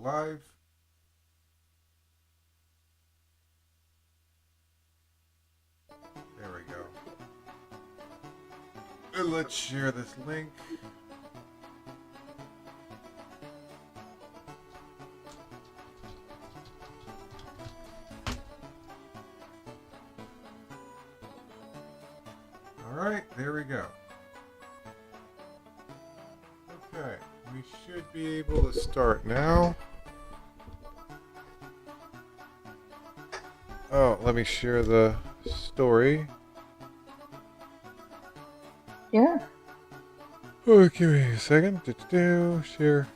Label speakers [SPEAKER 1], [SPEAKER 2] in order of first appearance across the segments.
[SPEAKER 1] live. There we go. And let's share this link. Alright, there we go. Okay, we should be able to start now. Oh, let me share the story.
[SPEAKER 2] Yeah.
[SPEAKER 1] Oh, give me a second. Share.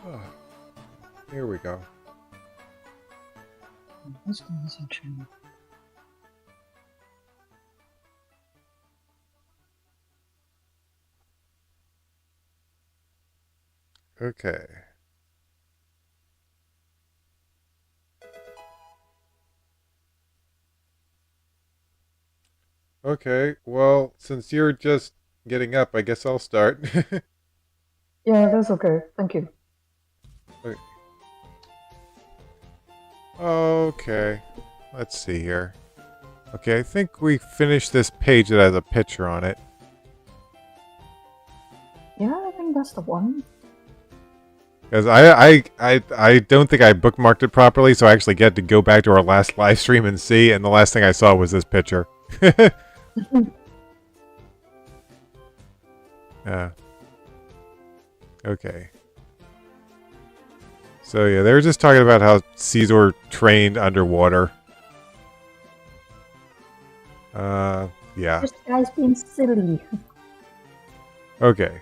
[SPEAKER 1] Oh, here we go.
[SPEAKER 2] What's going on?
[SPEAKER 1] Okay. Okay, well, since you're just getting up, I guess I'll start.
[SPEAKER 2] Yeah, that's okay. Thank you.
[SPEAKER 1] Okay, let's see here. Okay, I think we finished this page that has a picture on it.
[SPEAKER 2] Yeah, I think that's the one.
[SPEAKER 1] Because I don't think I bookmarked it properly, so I actually get to go back to our last live stream and see, and the last thing I saw was this picture. Okay. So yeah, they were just talking about how Caesar trained underwater. Yeah.
[SPEAKER 2] This guy's being silly.
[SPEAKER 1] Okay.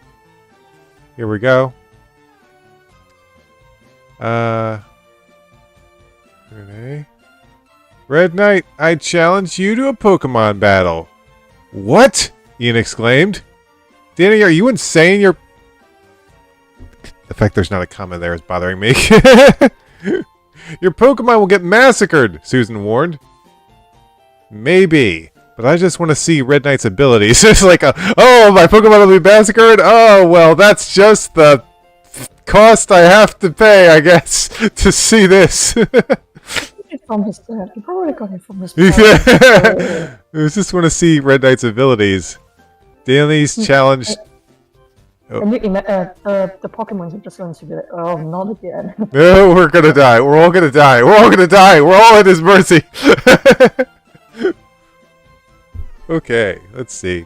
[SPEAKER 1] Here we go. Renee. Red Knight, I challenge you to a Pokemon battle. What? Ian exclaimed. Danny, are you insane? The fact there's not a comment there is bothering me. Your Pokemon will get massacred, Susan warned. Maybe, but I just want to see Red Knight's abilities. It's like, oh, my Pokemon will be massacred? Oh, well, that's just the cost I have to pay, I guess, to see this.
[SPEAKER 2] From his dad. You probably got it from his
[SPEAKER 1] I just want to see Red Knight's abilities. Danny's challenge.
[SPEAKER 2] And the Pokemon are just going to be like, oh, not again.
[SPEAKER 1] No, we're gonna die. We're all gonna die. We're all gonna die. We're all at his mercy. Okay, let's see.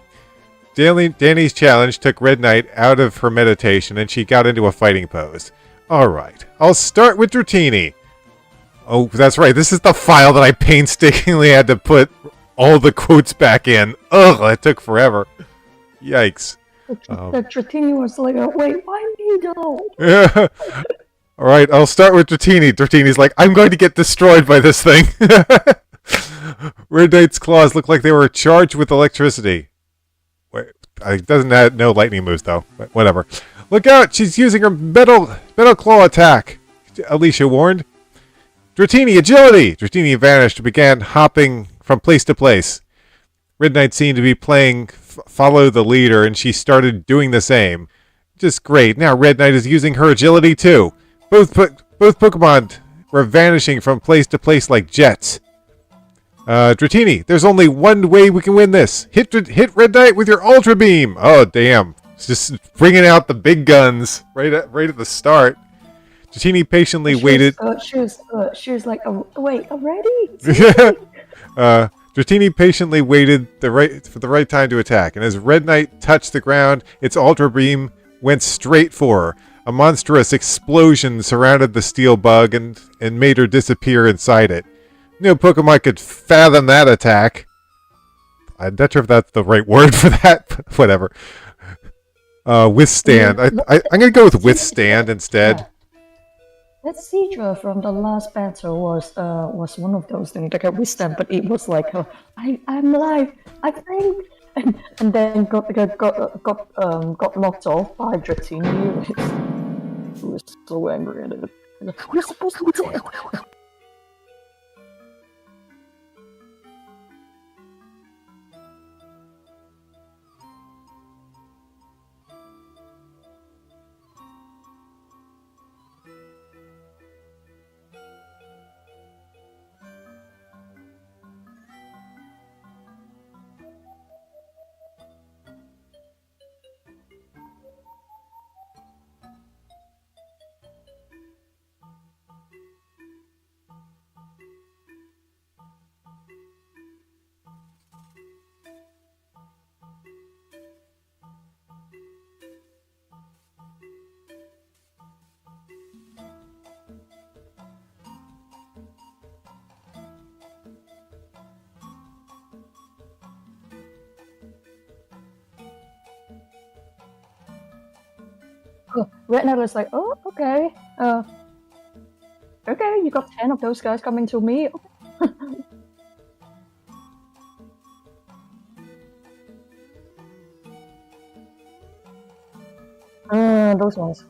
[SPEAKER 1] Danny's challenge took Red Knight out of her meditation, and she got into a fighting pose. Alright, I'll start with Dratini. Oh, that's right. This is the file that I painstakingly had to put all the quotes back in. Ugh, that took forever. Yikes.
[SPEAKER 2] The Dratini was like, wait, why me though?
[SPEAKER 1] Alright, I'll start with Dratini. Dratini's like, I'm going to get destroyed by this thing. Red Knight's claws look like they were charged with electricity. Wait, it doesn't have no lightning moves though. But whatever. Look out! She's using her metal claw attack. Alicia warned. Dratini, agility! Dratini vanished and began hopping from place to place. Red Knight seemed to be playing follow the leader, and she started doing the same. Just great. Now Red Knight is using her agility too. Both Pokemon were vanishing from place to place like jets. Dratini, there's only one way we can win this. Hit Red Knight with your Ultra Beam. Oh, damn. It's just bringing out the big guns right at the start. Dratini patiently waited.
[SPEAKER 2] She was like, wait, already?
[SPEAKER 1] Dratini patiently waited for the right time to attack, and as Red Knight touched the ground, its Ultra Beam went straight for her. A monstrous explosion surrounded the steel bug and made her disappear inside it. No Pokemon could fathom that attack. I'm not sure if that's the right word for that, but whatever. Withstand. I'm going to go with withstand instead.
[SPEAKER 2] Yeah. That Seadra from the last battle was one of those things that got withstand, but it was like, I'm alive, I think, and then got knocked off by Dratini, who was so angry at it. We're supposed to be dead. Red Knight was like, oh, okay. Okay, you got 10 of those guys coming to me. Those ones.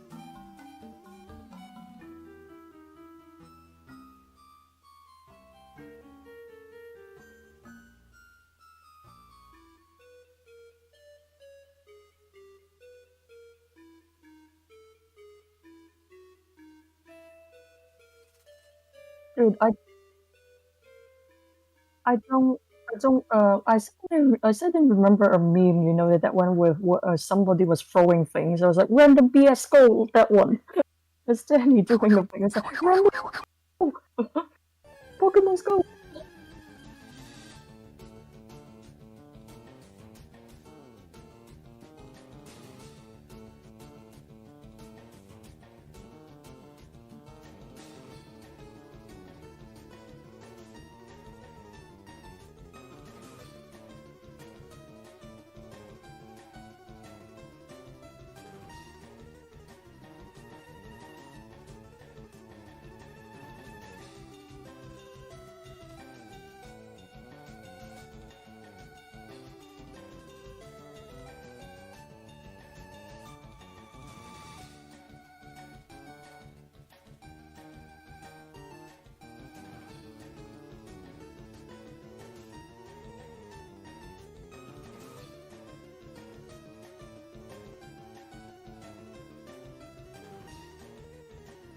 [SPEAKER 2] Dude, I suddenly remember a meme, you know, that one where somebody was throwing things. I was like, random BS goal, that one. It's Danny doing the thing. It's like, random go! Pokemon's go!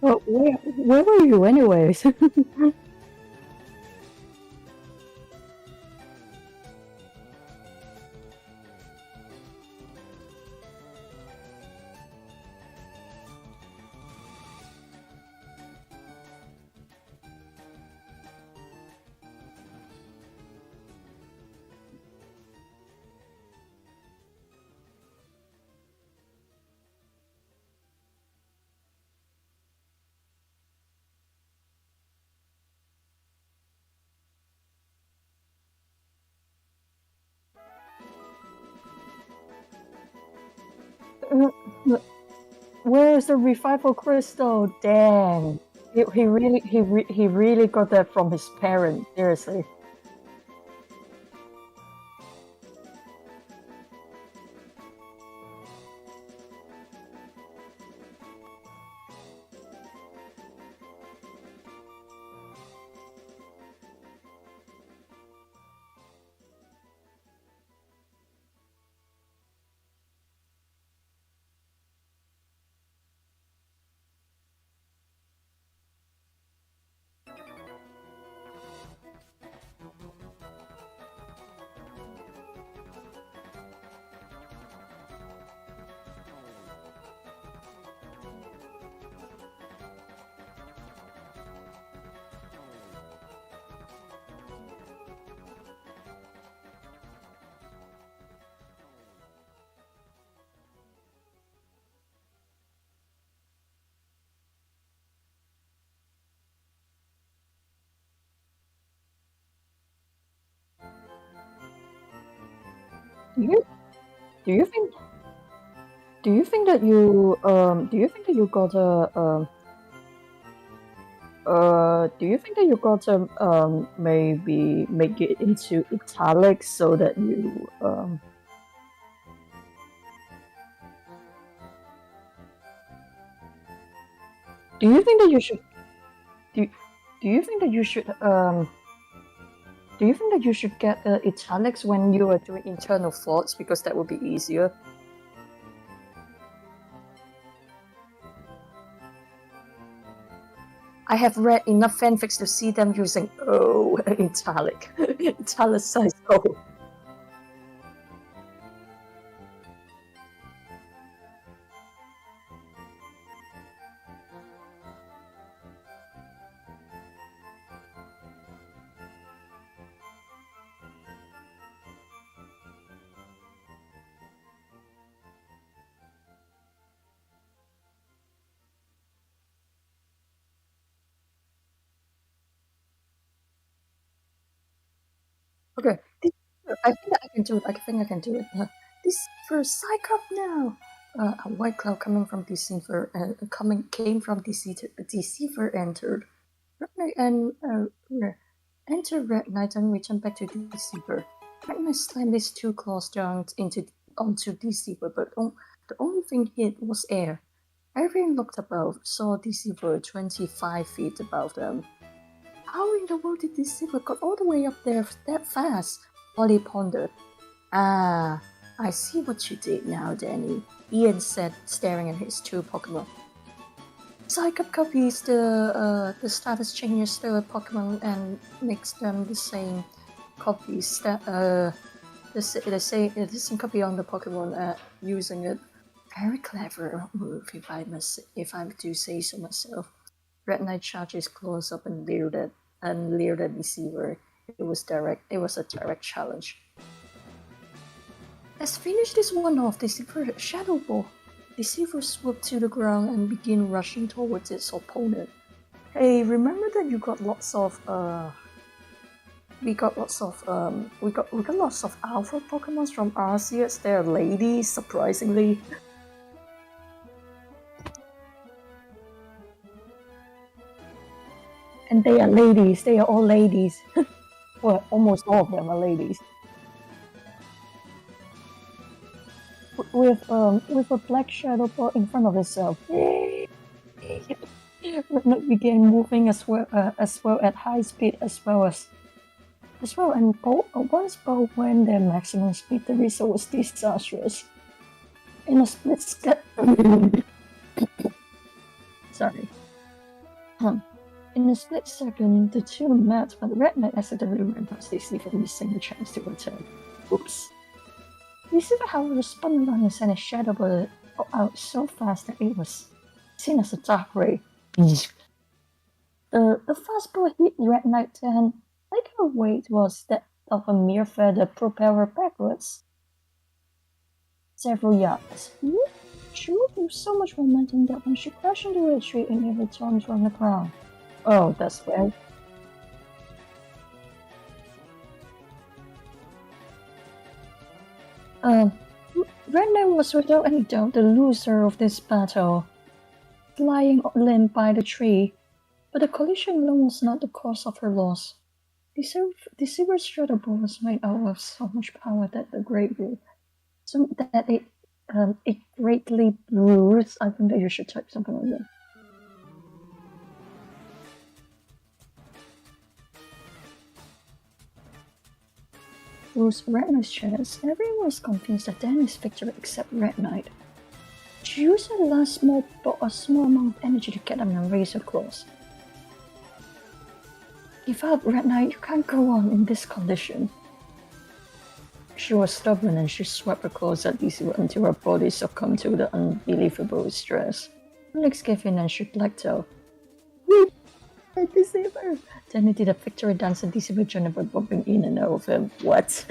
[SPEAKER 2] Well, where were you anyways? Where's the revival crystal? Dang. He really got that from his parents, seriously. Do you do you think do you think that you got a do you think that you got to maybe make it into italics so that you do you think that you should do, do you think that you should do you think that you should get italics when you are doing internal thoughts because that would be easier? I have read enough fanfics to see them using italic, italicized O. Okay, I think I can do it. I think I can do it. This for Psychop now. A white cloud coming from Deceiver, came from Deceiver entered. Red Knight and entered Red Knight and returned back to Deceiver. Red Knight slammed his two claws down onto Deceiver, but the only thing hit was air. Everyone looked above, saw Deceiver 25 feet above them. How in the world did Deceiver got all the way up there that fast? Ollie pondered. Ah, I see what you did now, Danny, Ian said, staring at his two Pokemon. Psychic copies the status changes the Pokemon and makes them the same copies that the same copy on the Pokemon using it. Very clever move, if I do say so myself. Red Knight charged his claws up and leered at Deceiver. It was a direct challenge. Let's finish this one off, Deceiver. Shadow Ball. Deceiver swooped to the ground and began rushing towards its opponent. Hey, remember that you got lots of we got lots of alpha Pokemons from Arceus. They're ladies, surprisingly. And they are ladies. They are all ladies. Well, almost all of them are ladies. With a black shadow ball in front of itself. Redknight began moving as well at high speed as well, and once both went their maximum speed, the result was disastrous. In a split second, sorry. In a split second, the two met, but Red Knight accidentally ran past Deceiver, missing the chance to return. Oops. Deceiver, however, spun around and sent a shadow ball out so fast that it was seen as a dark ray. The fastball hit Red Knight and, like her weight was that of a mere feather, propelled her backwards several yards. She moved with so much momentum that when she crashed into a tree, it never turned from the ground. Oh, that's right. Red Knight was without any doubt the loser of this battle, lying limp by the tree, but the collision alone was not the cause of her loss. Deceiver's shadow ball was made out of so much power that it greatly bruised. I think that you should type something like that. Bruised Red Knight's chest. Everyone was convinced that Danny's victory except Red Knight. She used a small amount of energy to get them and raise her claws. Give up, Red Knight, you can't go on in this condition. She was stubborn and she swept her claws at Deceiver until her body succumbed to the unbelievable stress. Her legs gave in and she blacked out. Deceiver! Danny did a victory dance and Deceiver joined by bumping in and out of him. What?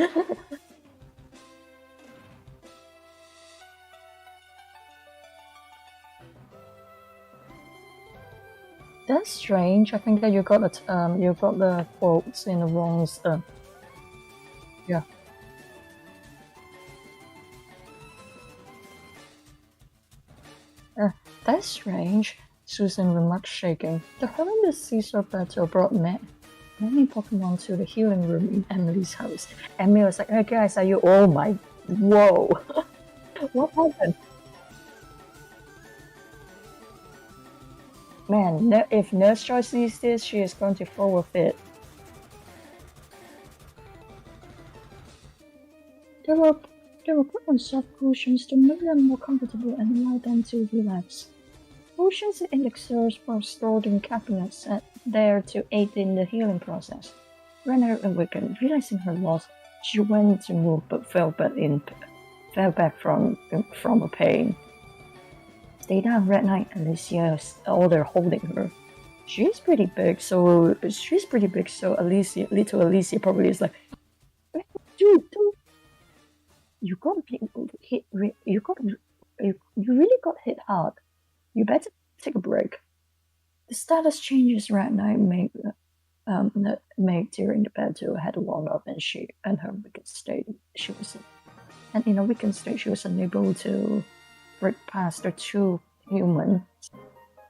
[SPEAKER 2] That's strange. I think that you got the quotes in the wrong stuff. Yeah. That's strange, Susan remarked, shaking. The horrendous Caesar battle brought many Pokemon to the healing room in Emily's house. Emily was like, hey guys, are you? Oh my, whoa. What happened? Man, if Nurse Joy sees this, she is going to throw a fit. There were put on soft cushions to make them more comfortable and allow them to relax. Potions and elixirs were stored in cabinets there to aid in the healing process. Renner awakened, realizing her loss. She went to move but fell back from a pain. Stay down, Red Knight, Alicia ordered, holding her. She's pretty big, so Alicia, little Alicia probably is like, dude, you really got hit hard. You better take a break. The status changes Red Knight made during the battle had worn off, and in a weakened state, she was unable to break past the two humans.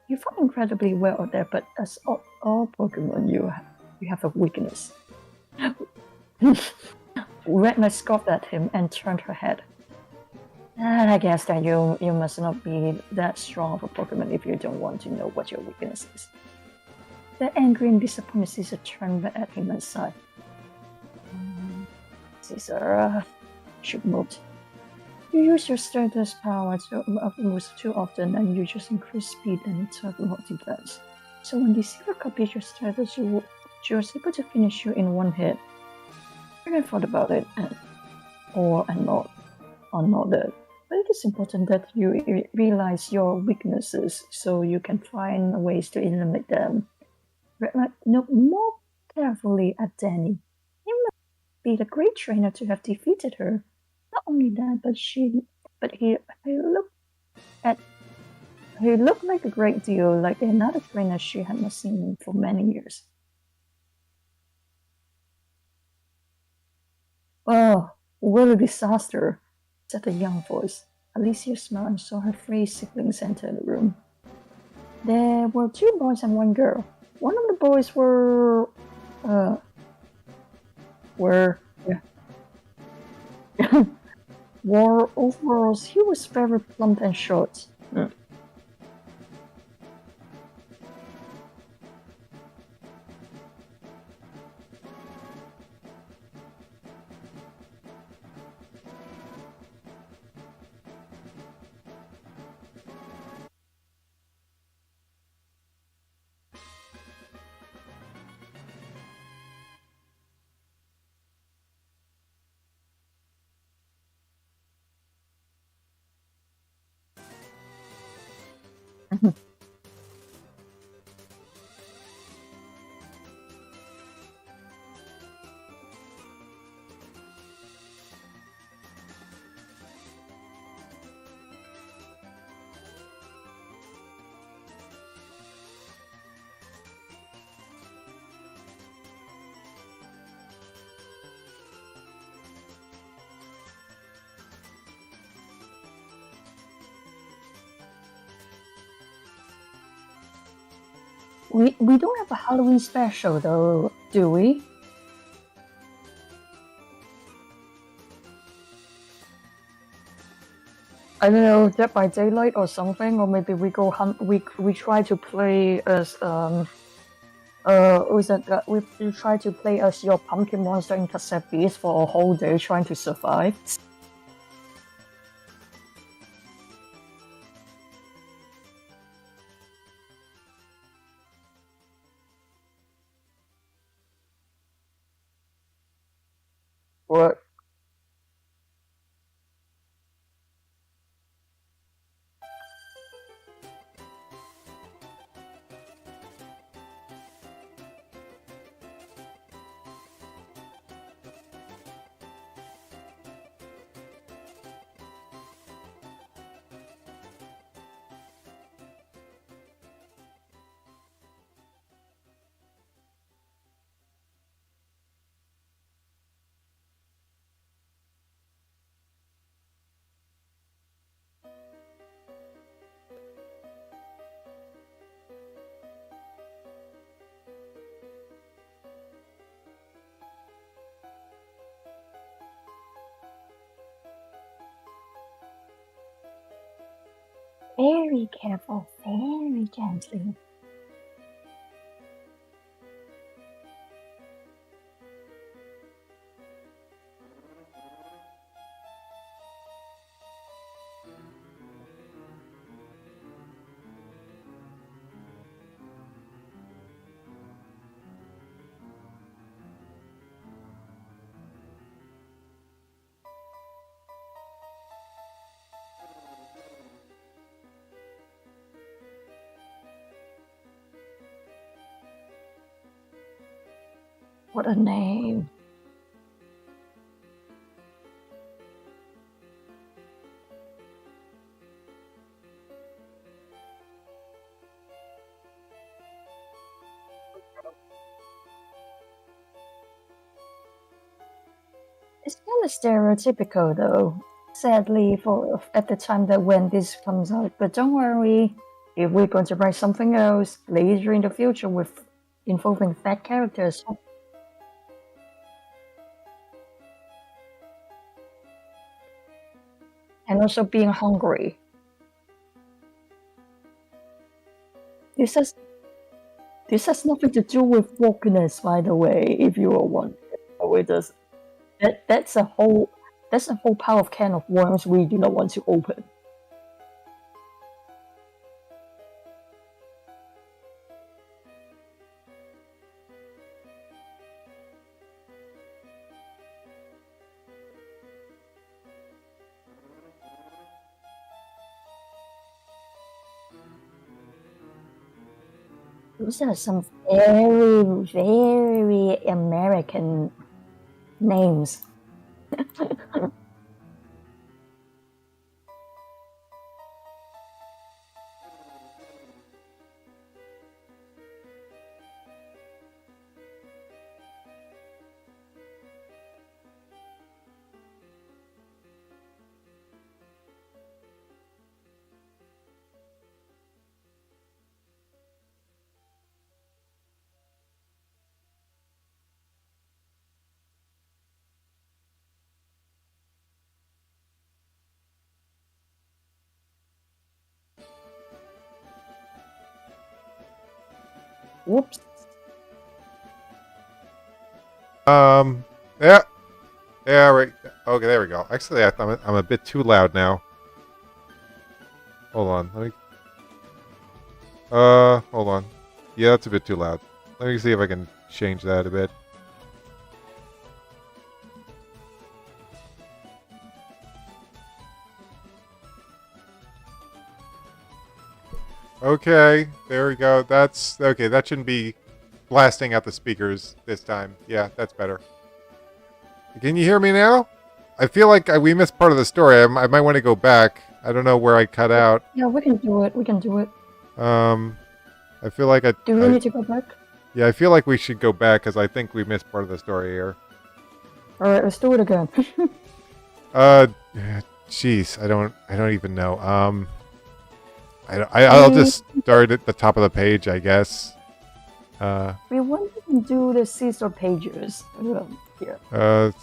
[SPEAKER 2] You fought incredibly well out there, but as all Pokemon, you have a weakness. Redna scoffed at him and turned her head. And I guess that you must not be that strong of a Pokemon if you don't want to know what your weakness is. The angry and disappointed Caesar turned back at him and sighed. Caesar, she moved. You use your Stardust power too often, and you just increase speed and attack, not defense. So when the Caesar copied your Stardust, she was able to finish you in one hit. I thought about it, and nodded. But it is important that you realize your weaknesses so you can find ways to eliminate them. Look more carefully at Danny. He must be the great trainer to have defeated her. Not only that, but he looked like a great deal like another trainer she had not seen for many years. Oh, what a disaster, said a young voice. Alicia smiled and saw her three siblings enter the room. There were two boys and one girl. One of the boys wore overalls. He was very plump and short. We don't have a Halloween special though, do we? I don't know, Dead by Daylight or something, or maybe we go hunt. We try to play as we try to play as your pumpkin monster intercept beast for a whole day trying to survive. What? Very careful, very gently. What a name. It's kind of stereotypical though. sadly, for at the time that when this comes out. But don't worry, if we're going to write something else later in the future with involving fat characters, and also being hungry. This has nothing to do with wokeness, by the way. If you are wondering, so it does. That's a whole pile of can of worms we do not want to open. Those are some very, very American names. Whoops.
[SPEAKER 1] Yeah. Yeah, right. Okay, there we go. Actually, I'm a bit too loud now. Hold on. Let me... hold on. Yeah, that's a bit too loud. Let me see if I can change that a bit. Okay, there we go. That's okay. That shouldn't be blasting out the speakers this time. Yeah, that's better. Can you hear me now? I feel like we missed part of the story. I might want to go back. I don't know where I cut out.
[SPEAKER 2] Yeah, we can do it. We can do it.
[SPEAKER 1] I feel like
[SPEAKER 2] Do we need to go back?
[SPEAKER 1] Yeah, I feel like we should go back because I think we missed part of the story here.
[SPEAKER 2] All right, let's do it again.
[SPEAKER 1] Jeez, I don't even know. I'll just start at the top of the page, I guess.
[SPEAKER 2] We want to do the Caesar pages here.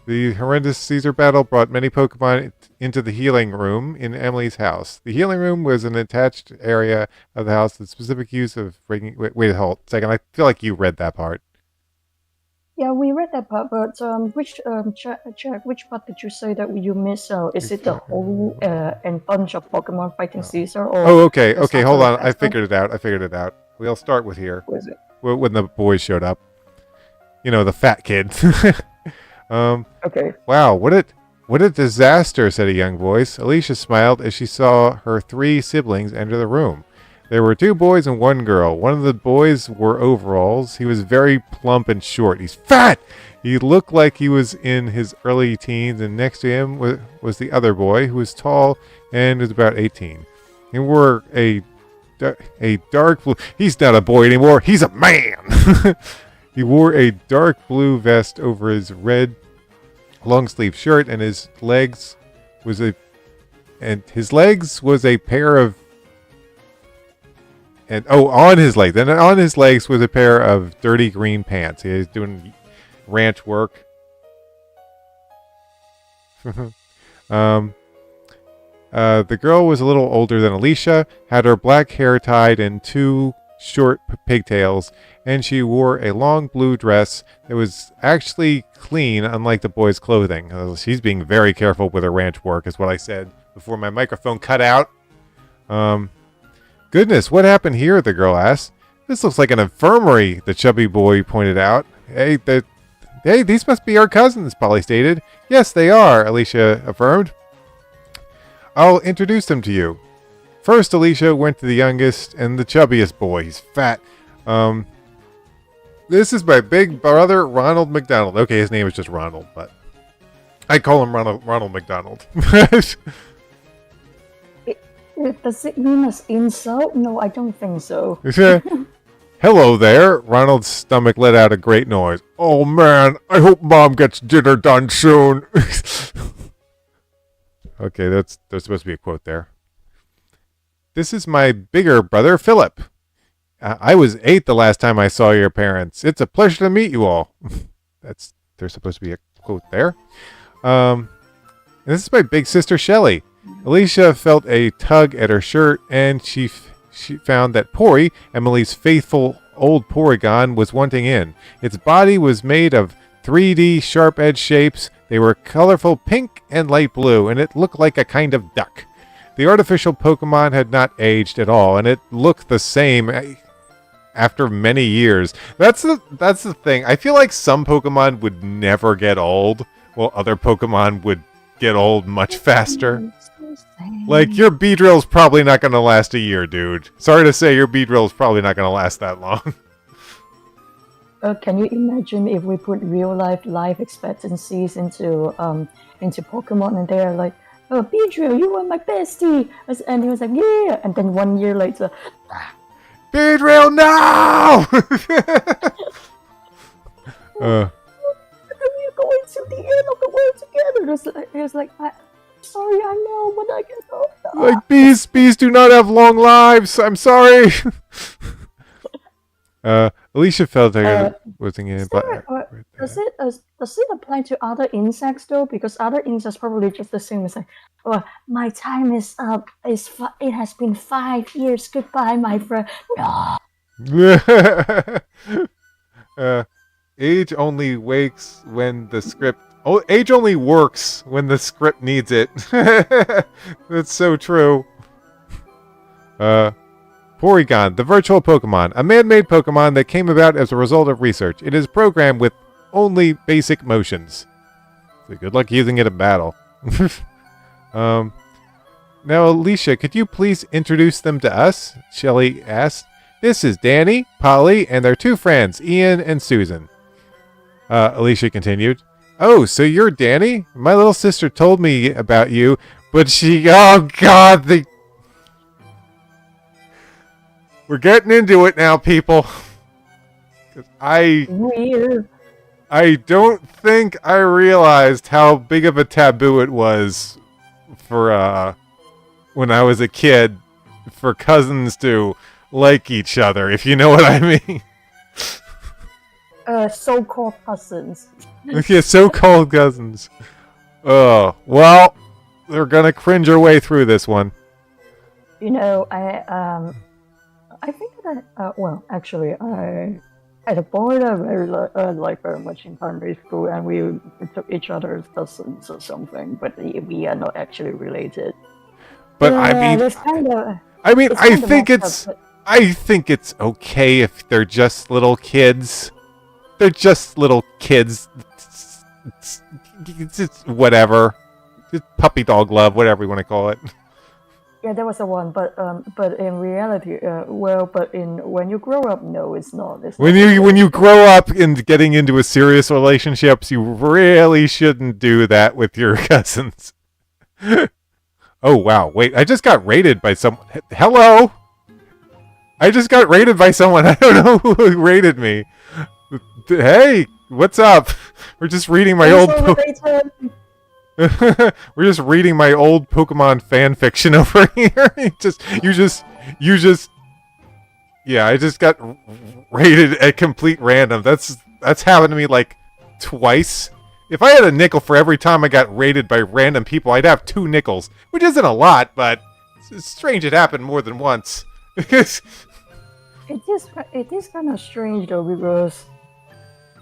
[SPEAKER 1] The horrendous Caesar battle brought many Pokemon into the healing room in Emily's house. The healing room was an attached area of the house with specific use of bringing... Wait, hold a second. I feel like you read that part.
[SPEAKER 2] Yeah, we read that part, but check which part did you say that you missed out? Is it the whole and bunch of Pokemon fighting Caesar? Or
[SPEAKER 1] oh, okay, hold on. I figured it out. We'll start with here.
[SPEAKER 2] What is it?
[SPEAKER 1] When the boys showed up. You know, the fat kid.
[SPEAKER 2] Okay.
[SPEAKER 1] Wow, what a disaster, said a young voice. Alicia smiled as she saw her 3 siblings enter the room. There were 2 boys and 1 girl. One of the boys wore overalls. He was very plump and short. He's fat! He looked like he was in his early teens, and next to him was the other boy, who was tall and was about 18. He wore a dark blue... He's not a boy anymore. He's a man! He wore a dark blue vest over his red long-sleeve shirt, and his legs was a pair of... on his legs. And on his legs was a pair of dirty green pants. He was doing ranch work. The girl was a little older than Alicia, had her black hair tied in 2 short pigtails, and she wore a long blue dress that was actually clean, unlike the boy's clothing. She's being very careful with her ranch work, is what I said before my microphone cut out. Goodness, what happened here? The girl asked. This looks like an infirmary, the chubby boy pointed out. Hey, these must be our cousins, Polly stated. Yes, they are, Alicia affirmed. I'll introduce them to you. First, Alicia went to the youngest and the chubbiest boy. He's fat. This is my big brother, Ronald McDonald. Okay, his name is just Ronald, but I call him Ronald McDonald.
[SPEAKER 2] Does it mean as insult? No, I don't think so.
[SPEAKER 1] Hello there. Ronald's stomach let out a great noise. Oh man, I hope Mom gets dinner done soon. Okay, there's supposed to be a quote there. This is my bigger brother, Philip. I was 8 the last time I saw your parents. It's a pleasure to meet you all. There's supposed to be a quote there. And this is my big sister, Shelley. Alicia felt a tug at her shirt, and she found that Pori, Emily's faithful old Porygon, was wanting in. Its body was made of 3D sharp-edged shapes. They were colorful pink and light blue, and it looked like a kind of duck. The artificial Pokemon had not aged at all, and it looked the same after many years. That's the thing. I feel like some Pokemon would never get old, while other Pokemon would get old much faster. Like, your Beedrill's probably not going to last a year, dude. Sorry to say, your Beedrill's probably not going to last that long.
[SPEAKER 2] Can you imagine if we put real life expectancies into Pokemon, and they're like, "Oh, Beedrill, you were my bestie," and he was like, "Yeah," and then 1 year later,
[SPEAKER 1] Beedrill, no!
[SPEAKER 2] we're going to the end of the world together. It was like, sorry, I know, but I can't go.
[SPEAKER 1] Like, bees do not have long lives. I'm sorry. Alicia felt like wasn't in.
[SPEAKER 2] Does it apply to other insects though? Because other insects probably just the same. It's like, oh, my time is up. It has been 5 years. Goodbye, my friend. No.
[SPEAKER 1] Age only wakes when the script. Oh, age only works when the script needs it. That's so true. Porygon, the virtual Pokemon, a man-made Pokemon that came about as a result of research. It is programmed with only basic motions. So good luck using it in battle. Now, Alicia, could you please introduce them to us? Shelley asked. This is Danny, Polly, and their 2 friends, Ian and Susan. Alicia continued. Oh, so you're Danny? My little sister told me about you, but oh god, we're getting into it now, people.
[SPEAKER 2] Weird.
[SPEAKER 1] I don't think I realized how big of a taboo it was for when I was a kid for cousins to like each other, if you know what I mean.
[SPEAKER 2] So-called cousins.
[SPEAKER 1] Yeah, so-called cousins. Oh, well, they're gonna cringe our way through this one.
[SPEAKER 2] You know, I think that actually, I had a boy that I very like very much in primary school, and we took each other as cousins or something, but we are not actually related.
[SPEAKER 1] But
[SPEAKER 2] yeah,
[SPEAKER 1] I think it's okay if they're just little kids. They're just little kids. It's whatever. It's puppy dog love, whatever you want to call it.
[SPEAKER 2] Yeah, there was a one, but in reality, when you grow up, no, it's not.
[SPEAKER 1] When you grow up and getting into a serious relationships, you really shouldn't do that with your cousins. Oh wow! Wait, I just got raided by some. Hello. I just got raided by someone. I don't know who raided me. Hey, what's up? We're just reading my old. We're just reading my old Pokemon fan fiction over here. you just. Yeah, I just got raided at complete random. That's happened to me like twice. If I had a nickel for every time I got raided by random people, I'd have 2 nickels, which isn't a lot, but it's strange it happened more than once.
[SPEAKER 2] It is kind of strange though, because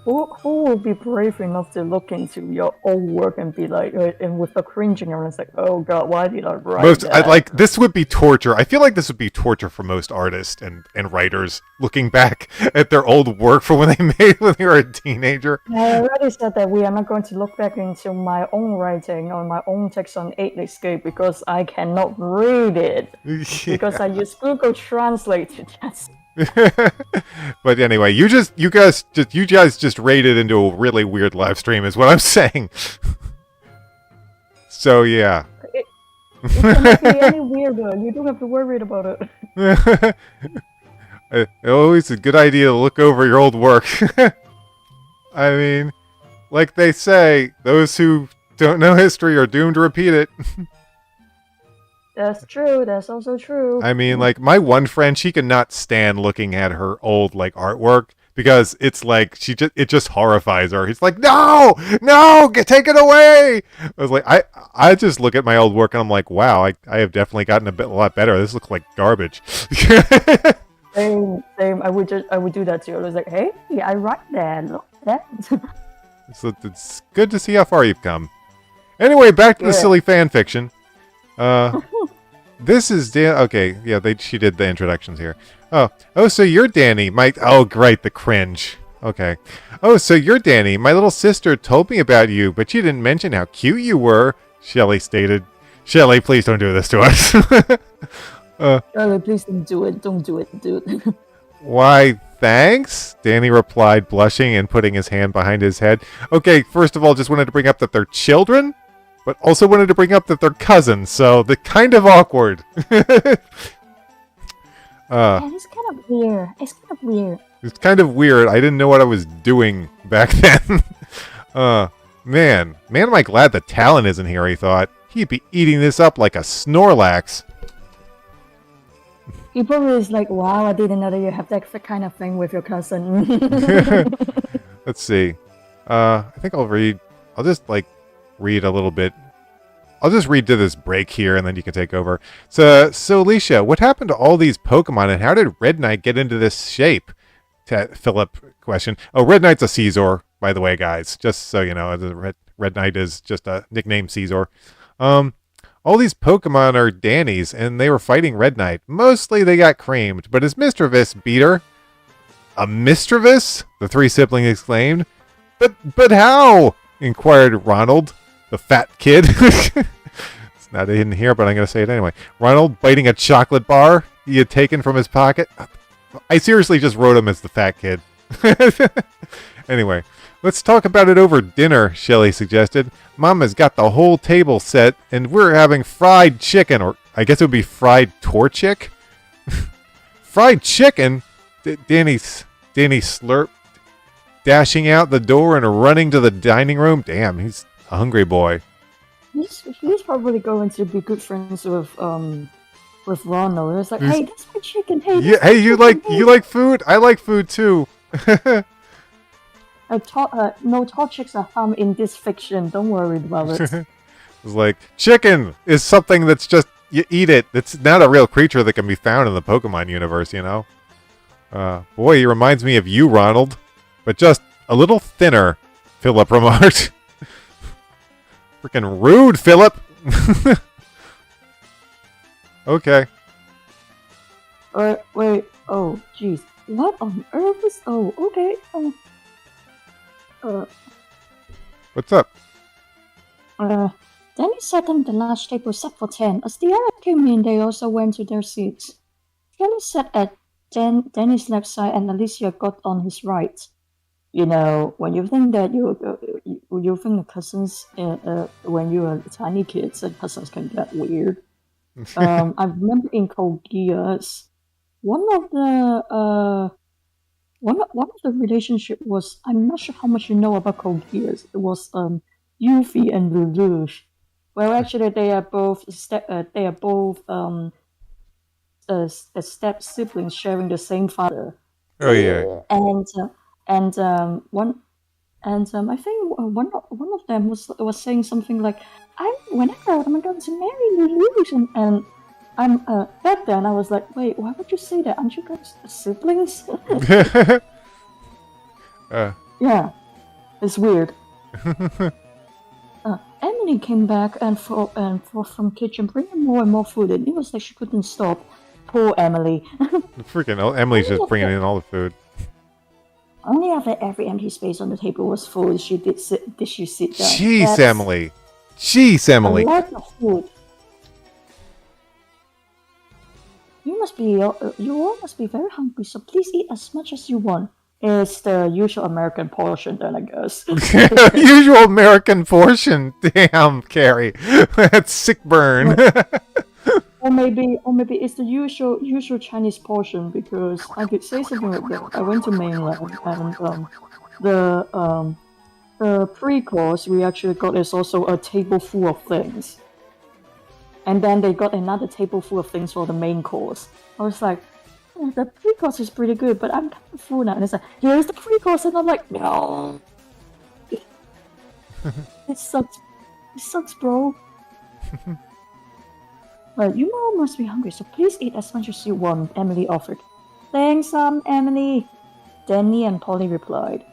[SPEAKER 2] who will be brave enough to look into your own work and be like, and with the cringing, everyone's like, oh god, why did I write that?
[SPEAKER 1] This would be torture. I feel like this would be torture for most artists and writers looking back at their old work from when they made when they were a teenager.
[SPEAKER 2] I already said that we are not going to look back into my own writing or my own text on 8 Escape because I cannot read it. Yeah. Because I use Google Translate to just...
[SPEAKER 1] But anyway, you guys just raided into a really weird live stream is what I'm saying. So yeah.
[SPEAKER 2] It cannot be any weirder. You don't have to worry about it.
[SPEAKER 1] Always a good idea to look over your old work. I mean, like they say, those who don't know history are doomed to repeat it.
[SPEAKER 2] That's true. That's also true.
[SPEAKER 1] I mean, like, my one friend, she could not stand looking at her old, like, artwork because it's like it just horrifies her. He's like, no, no, take it away. I was like, I just look at my old work and I'm like, wow, I have definitely gotten a lot better. This looks like garbage.
[SPEAKER 2] Same. I would do that too. I was like, hey, I write that. Look at that.
[SPEAKER 1] So it's good to see how far you've come. Anyway, back to the silly fan fiction. This is Dan. Okay, yeah, she did the introductions here. Oh, so you're Danny. Oh, great, the cringe. Okay. Oh, so you're Danny. My little sister told me about you, but she didn't mention how cute you were. Shelley stated. Shelley, please don't do this to us.
[SPEAKER 2] Charlie, please don't do it. Don't do it, dude.
[SPEAKER 1] Why, thanks, Danny replied, blushing and putting his hand behind his head. Okay, first of all, just wanted to bring up that they're children, but also wanted to bring up that they're cousins, so they're kind of awkward.
[SPEAKER 2] Yeah, it's kind of weird.
[SPEAKER 1] It's kind of weird. I didn't know what I was doing back then. Man, am I glad that Talon isn't here, he thought. He'd be eating this up like a Snorlax.
[SPEAKER 2] He probably is like, wow, I didn't know that you have that kind of thing with your cousin.
[SPEAKER 1] Let's see. I think I'll just, read a little bit. I'll just read to this break here, and then you can take over. So Alicia, what happened to all these Pokemon, and how did Red Knight get into this shape? Philip question. Oh, Red Knight's a Caesar, by the way, guys. Just so you know, Red Knight is just a nickname Caesar. All these Pokemon are Danny's, and they were fighting Red Knight. Mostly they got creamed, but his Mistrovis beat her. A Mistrovis? The three siblings exclaimed. But how? Inquired Ronald, the fat kid. It's not in here, but I'm going to say it anyway. Ronald biting a chocolate bar he had taken from his pocket. I seriously just wrote him as the fat kid. Anyway, let's talk about it over dinner, Shelley suggested. Mama's got the whole table set, and we're having fried chicken, or I guess it would be fried torchic? Fried chicken? Danny slurped, dashing out the door and running to the dining room. Damn, he's a hungry boy.
[SPEAKER 2] He's probably going to be good friends with Ronald. It's like, hey, that's my chicken. Hey,
[SPEAKER 1] yeah, hey, you like food? I like food too.
[SPEAKER 2] No torchics are harmed in this fiction. Don't worry about it.
[SPEAKER 1] It's like, chicken is something that's just, you eat it. It's not a real creature that can be found in the Pokemon universe, you know? Boy, he reminds me of you, Ronald. But just a little thinner, Philip remarked. Freaking rude, Philip! Okay.
[SPEAKER 2] Wait. Oh, jeez. What on earth is... Oh, okay.
[SPEAKER 1] What's up?
[SPEAKER 2] Danny sat on the last table set for 10. As the others came in, they also went to their seats. Kelly sat at Danny's left side and Alicia got on his right. You know, when you think that you think the cousins, when you are tiny kids, and cousins can get weird. I remember in Code Geass, one of the relationship was, I'm not sure how much you know about Code Geass. It was Yuffie and Lelouch. Well, actually, they are both step siblings sharing the same father.
[SPEAKER 1] Oh yeah.
[SPEAKER 2] I think one of them was saying something like, whenever I'm going to marry Lelouch, and I'm back then I was like, wait, why would you say that? Aren't you guys siblings? Yeah, it's weird. Emily came back and from kitchen bringing more and more food, and it was like she couldn't stop. Poor Emily.
[SPEAKER 1] Freaking Emily's just bringing in all the food.
[SPEAKER 2] Only after every empty space on the table was full did she sit down.
[SPEAKER 1] Jeez, Emily. Jeez, Emily.
[SPEAKER 2] A lot of food. You all must be very hungry, so please eat as much as you want. It's the usual American portion, then I guess.
[SPEAKER 1] Usual American portion. Damn, Carrie. That's sick burn.
[SPEAKER 2] Or maybe it's the usual Chinese portion, because I could say something like that. I went to mainland and the pre-course we actually got is also a table full of things. And then they got another table full of things for the main course. I was like, oh, the pre-course is pretty good, but I'm kind of full now. And it's like, here's the pre-course, and I'm like, no. It sucks. It sucks, bro. But you all must be hungry, so please eat as much as you want, Emily offered. Thanks, Emily. Danny and Polly replied.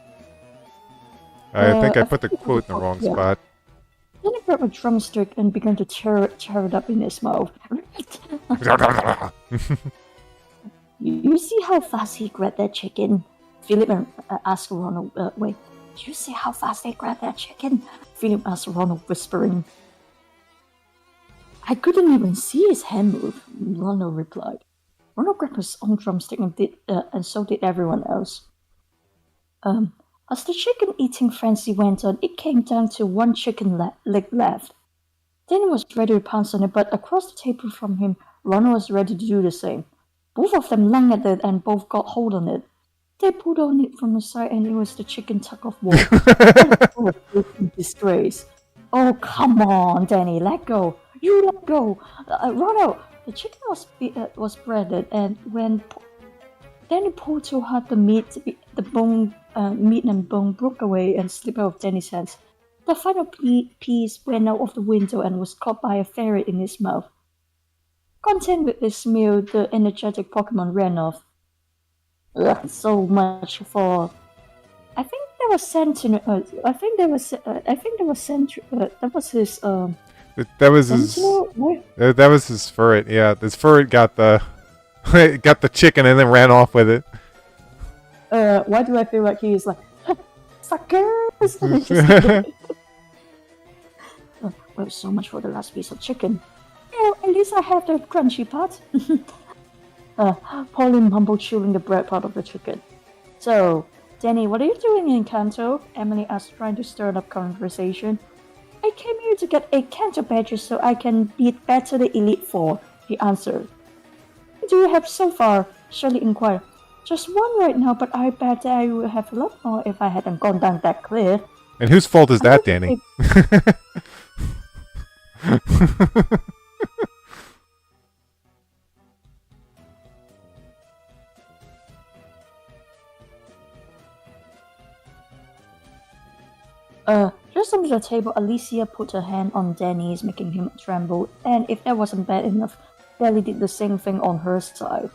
[SPEAKER 1] I think I put the quote in the wrong spot.
[SPEAKER 2] Then he grabbed a drumstick and began to tear it up in his mouth. You see how fast he grabbed that chicken? Philip asked Ronald. Wait, do you see how fast they grabbed that chicken? Philip asked Ronald, whispering. I couldn't even see his hand move, Ronald replied. Ronald grabbed his own drumstick and so did everyone else. As the chicken eating frenzy went on, it came down to one chicken leg left. Danny was ready to pounce on it, but across the table from him, Ronald was ready to do the same. Both of them lunged at it and both got hold on it. They pulled on it from the side and it was the chicken tug-of-war. In disgrace. Oh, come on, Danny, let go. You let go. Ronald, the chicken was breaded, and when Danny pulled too hard, the meat and bone broke away and slipped out of Danny's hands. The final piece went out of the window and was caught by a ferret in his mouth. Content with this meal, the energetic Pokemon ran off. Ugh, so much for. I think there was Sentinel. That was his.
[SPEAKER 1] That was his. That was his ferret. Yeah, this ferret got the got the chicken and then ran off with it.
[SPEAKER 2] Why do I feel like he is like suckers? Well, so much for the last piece of chicken. Well, at least I have the crunchy part. Pauline mumbled, chewing the bread part of the chicken. So, Danny, what are you doing in Kanto? Emily asked, trying to stir up conversation. I came here to get 8 Kanto badges so I can beat better the Elite Four, he answered. What do you have so far? Shirley inquired. Just one right now, but I bet I would have a lot more if I hadn't gone down that cliff.
[SPEAKER 1] And whose fault is that, Danny?
[SPEAKER 2] Just under the table, Alicia put her hand on Danny's, making him tremble, and if that wasn't bad enough, Belly did the same thing on her side.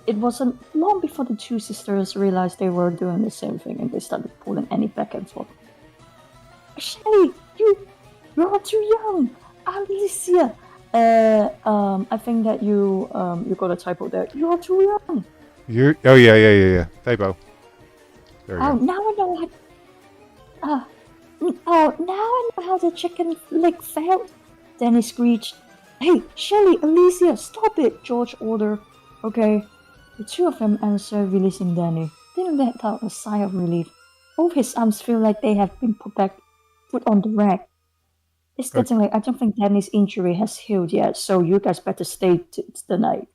[SPEAKER 2] It wasn't long before the two sisters realized they were doing the same thing, and they started pulling Annie back and forth. Shelly, you're too young! Alicia! I think that you got a typo there. You're too young!
[SPEAKER 1] Oh, yeah. Typo. There we go.
[SPEAKER 2] Now I know now I know how the chicken leg felt. Danny screeched. Hey, Shelly, Alicia, stop it, George ordered. Okay. The two of them answered, releasing Danny. Then let out a sigh of relief. Both his arms feel like they have been put on the rack. It's getting late. I don't think Danny's injury has healed yet, so you guys better stay the night.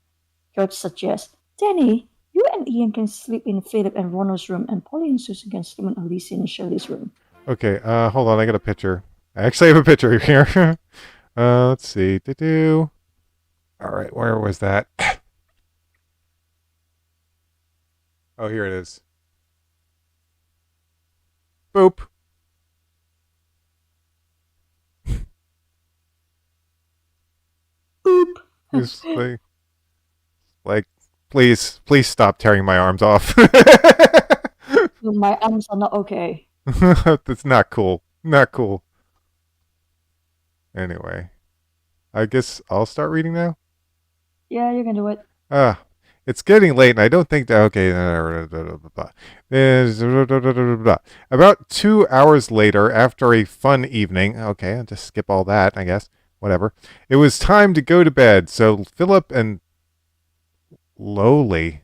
[SPEAKER 2] George suggests. Danny, you and Ian can sleep in Philip and Ronald's room, and Polly and Susan can sleep in Alicia and Shelly's room.
[SPEAKER 1] Okay, hold on, I got a picture. I actually have a picture here. Let's see. Alright, where was that? Oh, here it is. Boop.
[SPEAKER 2] Boop.
[SPEAKER 1] Just like, please stop tearing my arms off.
[SPEAKER 2] My arms are not okay.
[SPEAKER 1] That's not cool. Not cool. Anyway, I guess I'll start reading now?
[SPEAKER 2] Yeah, you can do it.
[SPEAKER 1] It's getting late, and I don't think that... Okay. About 2 hours later, after a fun evening... Okay, I'll just skip all that, I guess. Whatever. It was time to go to bed, so Philip and... Lowly...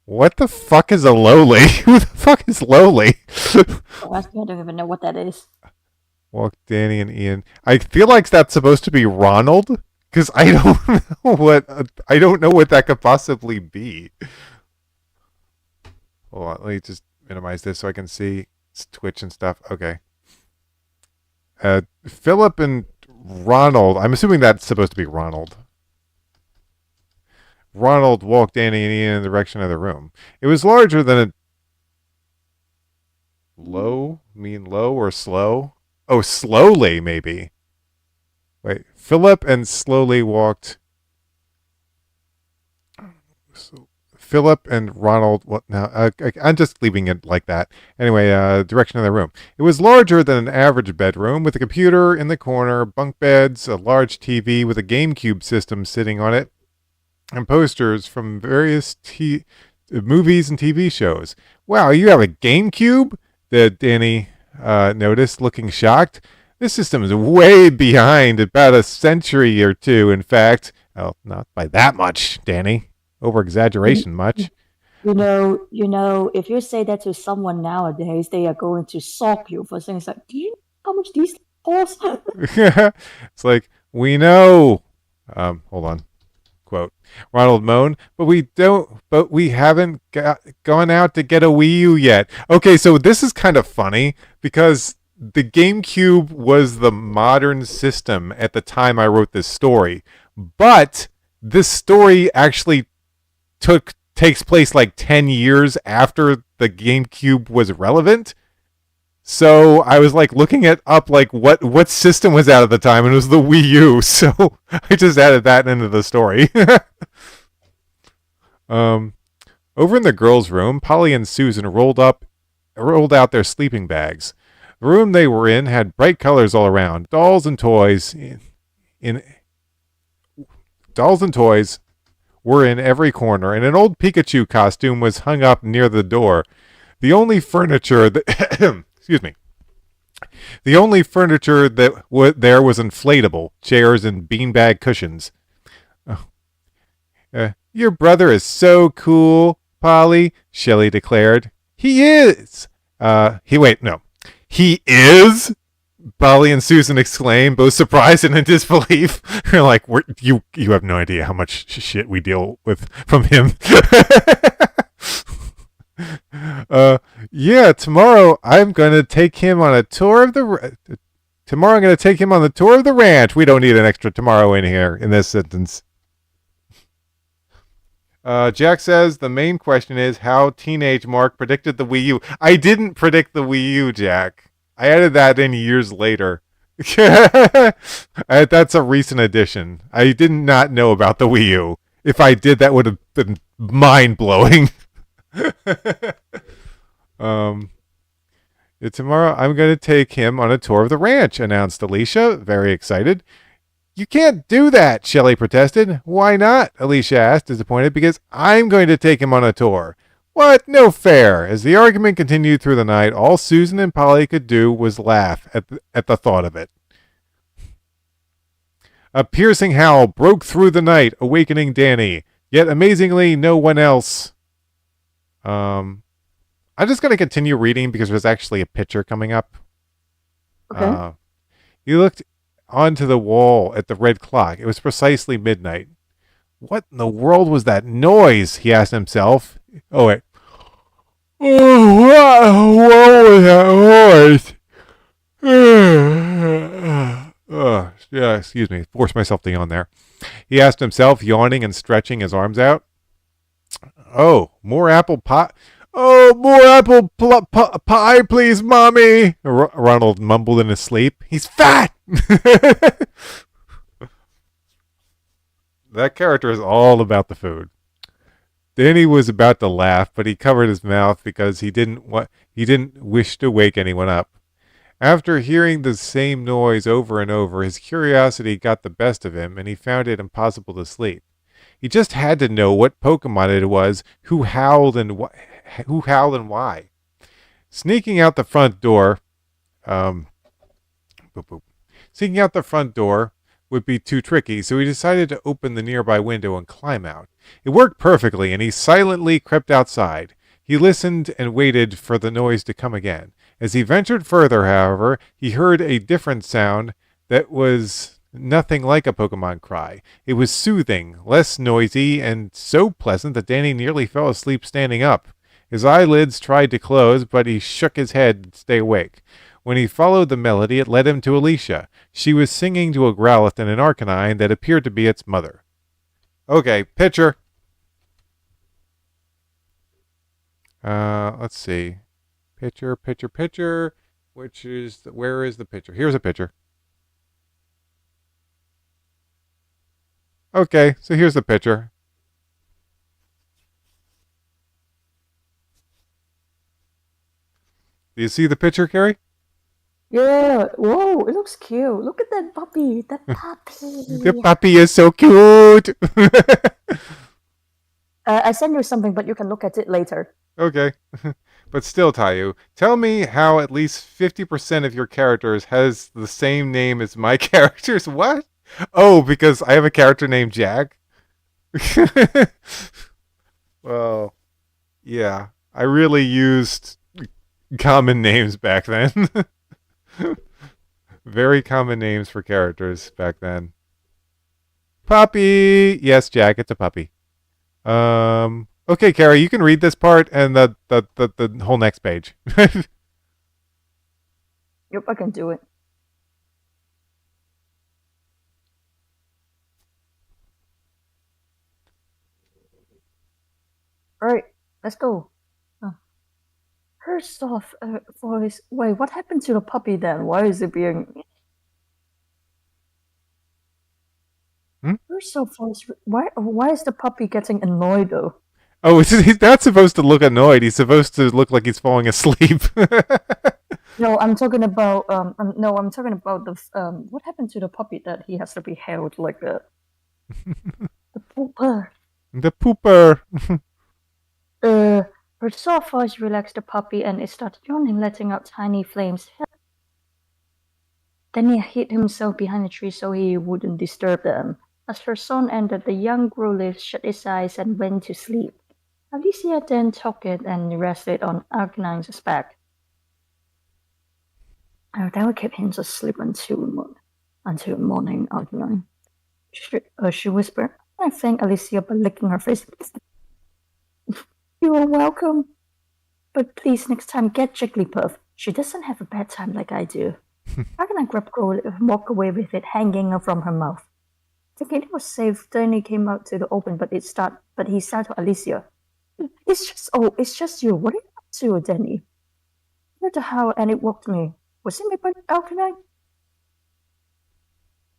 [SPEAKER 1] What the fuck is a lowly? Who the fuck is lowly?
[SPEAKER 2] I don't even know what that is.
[SPEAKER 1] Walk Danny and Ian. I feel like that's supposed to be Ronald, because I don't know what that could possibly be. Hold on, let me just minimize this so I can see Twitch and stuff. Okay. Philip and Ronald, I'm assuming that's supposed to be Ronald. Ronald walked Danny and Ian in the direction of the room. It was larger than a low? Mean low or slow? Oh, slowly, maybe. Wait, Philip and slowly walked. So, Philip and Ronald. What now? I'm just leaving it like that. Anyway, direction of the room. It was larger than an average bedroom, with a computer in the corner, bunk beds, a large TV with a GameCube system sitting on it, and posters from various movies and TV shows. Wow, you have a GameCube? That Danny noticed, looking shocked. This system is way behind, about a century or two, in fact. Oh, not by that much, Danny. Over exaggeration much.
[SPEAKER 2] If you say that to someone nowadays, they are going to sock you for things like, do you know how much these cost?
[SPEAKER 1] It's like, we know. Hold on. Quote. Ronald moaned, but we haven't gone out to get a Wii U yet. Okay, so this is kind of funny because the GameCube was the modern system at the time I wrote this story, but this story actually takes place like 10 years after the GameCube was relevant. So I was like looking up like what system was out at the time, and it was the Wii U. So I just added that into the story. Over in the girls' room, Polly and Susan rolled out their sleeping bags. The room they were in had bright colors all around, dolls and toys were in every corner, and an old Pikachu costume was hung up near the door. The only furniture that excuse me. The only furniture that there was inflatable chairs and beanbag cushions. Oh. Your brother is so cool, Polly, Shelley declared. He is. He is? Polly and Susan exclaimed, both surprised and in disbelief. They're like, you have no idea how much shit we deal with from him. Yeah, tomorrow I'm going to take him on a tour of the ranch. We don't need an extra tomorrow in here in this sentence. Jack says the main question is how teenage Mark predicted the Wii U. I didn't predict the Wii U, Jack. I added that in years later. That's a recent addition. I did not know about the Wii U. If I did, that would have been mind-blowing. Tomorrow I'm going to take him on a tour of the ranch, announced Alicia, very excited. You can't do that, Shelley protested. Why not? Alicia asked, disappointed, because I'm going to take him on a tour. What? No fair. As the argument continued through the night, all Susan and Polly could do was laugh at the thought of it. A piercing howl broke through the night, awakening Danny. Yet, amazingly, no one else. I'm just going to continue reading because there's actually a picture coming up.
[SPEAKER 2] Okay.
[SPEAKER 1] He looked onto the wall at the red clock. It was precisely midnight. What in the world was that noise? He asked himself. Oh, wait. Oh, what was that noise? Yeah, excuse me. Forced myself to yawn there. He asked himself, yawning and stretching his arms out. Oh, more apple pie. Oh, more apple pie, please, Mommy. Ronald mumbled in his sleep. He's fat. That character is all about the food. Danny was about to laugh, but he covered his mouth because he didn't wish to wake anyone up. After hearing the same noise over and over, his curiosity got the best of him, and he found it impossible to sleep. He just had to know what Pokemon it was, who howled and why. Sneaking out the front door, would be too tricky, so he decided to open the nearby window and climb out. It worked perfectly, and he silently crept outside. He listened and waited for the noise to come again. As he ventured further, however, he heard a different sound that was nothing like a Pokemon cry. It was soothing, less noisy, and so pleasant that Danny nearly fell asleep standing up. His eyelids tried to close, but he shook his head to stay awake. When he followed the melody, it led him to Alicia. She was singing to a growlith in an arcanine that appeared to be its mother. Okay, picture. Let's see. Picture. Where is the picture? Here's a picture. Okay, so here's the picture. Do you see the picture, Carrie?
[SPEAKER 2] Yeah. Whoa, it looks cute. Look at that puppy. That
[SPEAKER 1] The
[SPEAKER 2] puppy.
[SPEAKER 1] puppy is so cute.
[SPEAKER 2] I sent you something, but you can look at it later.
[SPEAKER 1] Okay. But still, Tayu, tell me how at least 50% of your characters has the same name as my characters. What? Oh, because I have a character named Jack? Well, yeah. I really used common names back then. Very common names for characters back then. Puppy! Yes, Jack, it's a puppy. Okay, Carrie, you can read this part and the whole next page.
[SPEAKER 2] Yep, I can do it. Alright, let's go. Her soft voice. Wait, what happened to the puppy then? Why is it being.
[SPEAKER 1] Hmm?
[SPEAKER 2] Her soft voice. Why is the puppy getting annoyed though?
[SPEAKER 1] Oh, he's not supposed to look annoyed. He's supposed to look like he's falling asleep.
[SPEAKER 2] No, I'm talking about no, I'm talking about the what happened to the puppy that he has to be held like that? The pooper.
[SPEAKER 1] The pooper.
[SPEAKER 2] Her soft voice relaxed the puppy and it started yawning, letting out tiny flames. Then he hid himself behind a tree so he wouldn't disturb them. As her son ended, the young growlith shut his eyes and went to sleep. Alicia then took it and rested on Arcanine's back. That would keep him asleep until morning, Arcanine. She whispered. I thanked Alicia by licking her face. You are welcome. But please, next time, get Jigglypuff. She doesn't have a bad time like I do. Arcanine grabbed Growlithe and walked away with it hanging from her mouth. Thinking it was safe, Danny came out to the open, but he started to Alicia. It's just you. What are you up to, Danny? Heard the howl and it woke me. Was it made by Arcanine?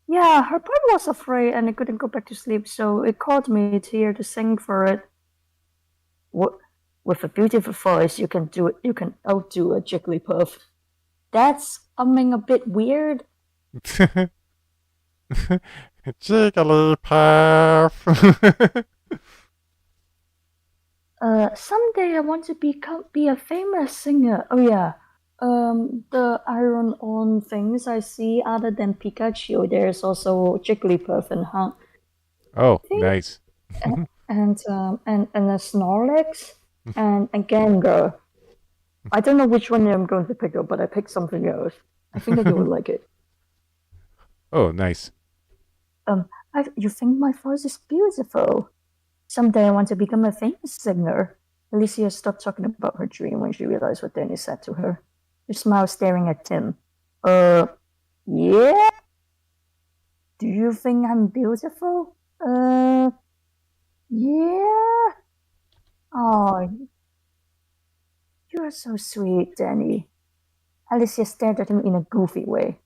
[SPEAKER 2] Yeah, her brother was afraid and it couldn't go back to sleep, so it called me here to sing for it. What? With a beautiful voice, you can outdo a Jigglypuff. That's a bit weird.
[SPEAKER 1] Jigglypuff.
[SPEAKER 2] Someday I want to be a famous singer. Oh yeah. The iron on things I see other than Pikachu, there's also Jigglypuff and Hunt.
[SPEAKER 1] Oh, nice.
[SPEAKER 2] and a Snorlax and a Gengar. I don't know which one I'm going to pick up, but I picked something else. I think that you would like it.
[SPEAKER 1] Oh, nice.
[SPEAKER 2] You think my voice is beautiful? Someday I want to become a famous singer. Alicia stopped talking about her dream when she realized what Danny said to her. She smiled, staring at Tim. Yeah? Do you think I'm beautiful? Yeah? Oh, you're so sweet, Danny. Alicia stared at him in a goofy way.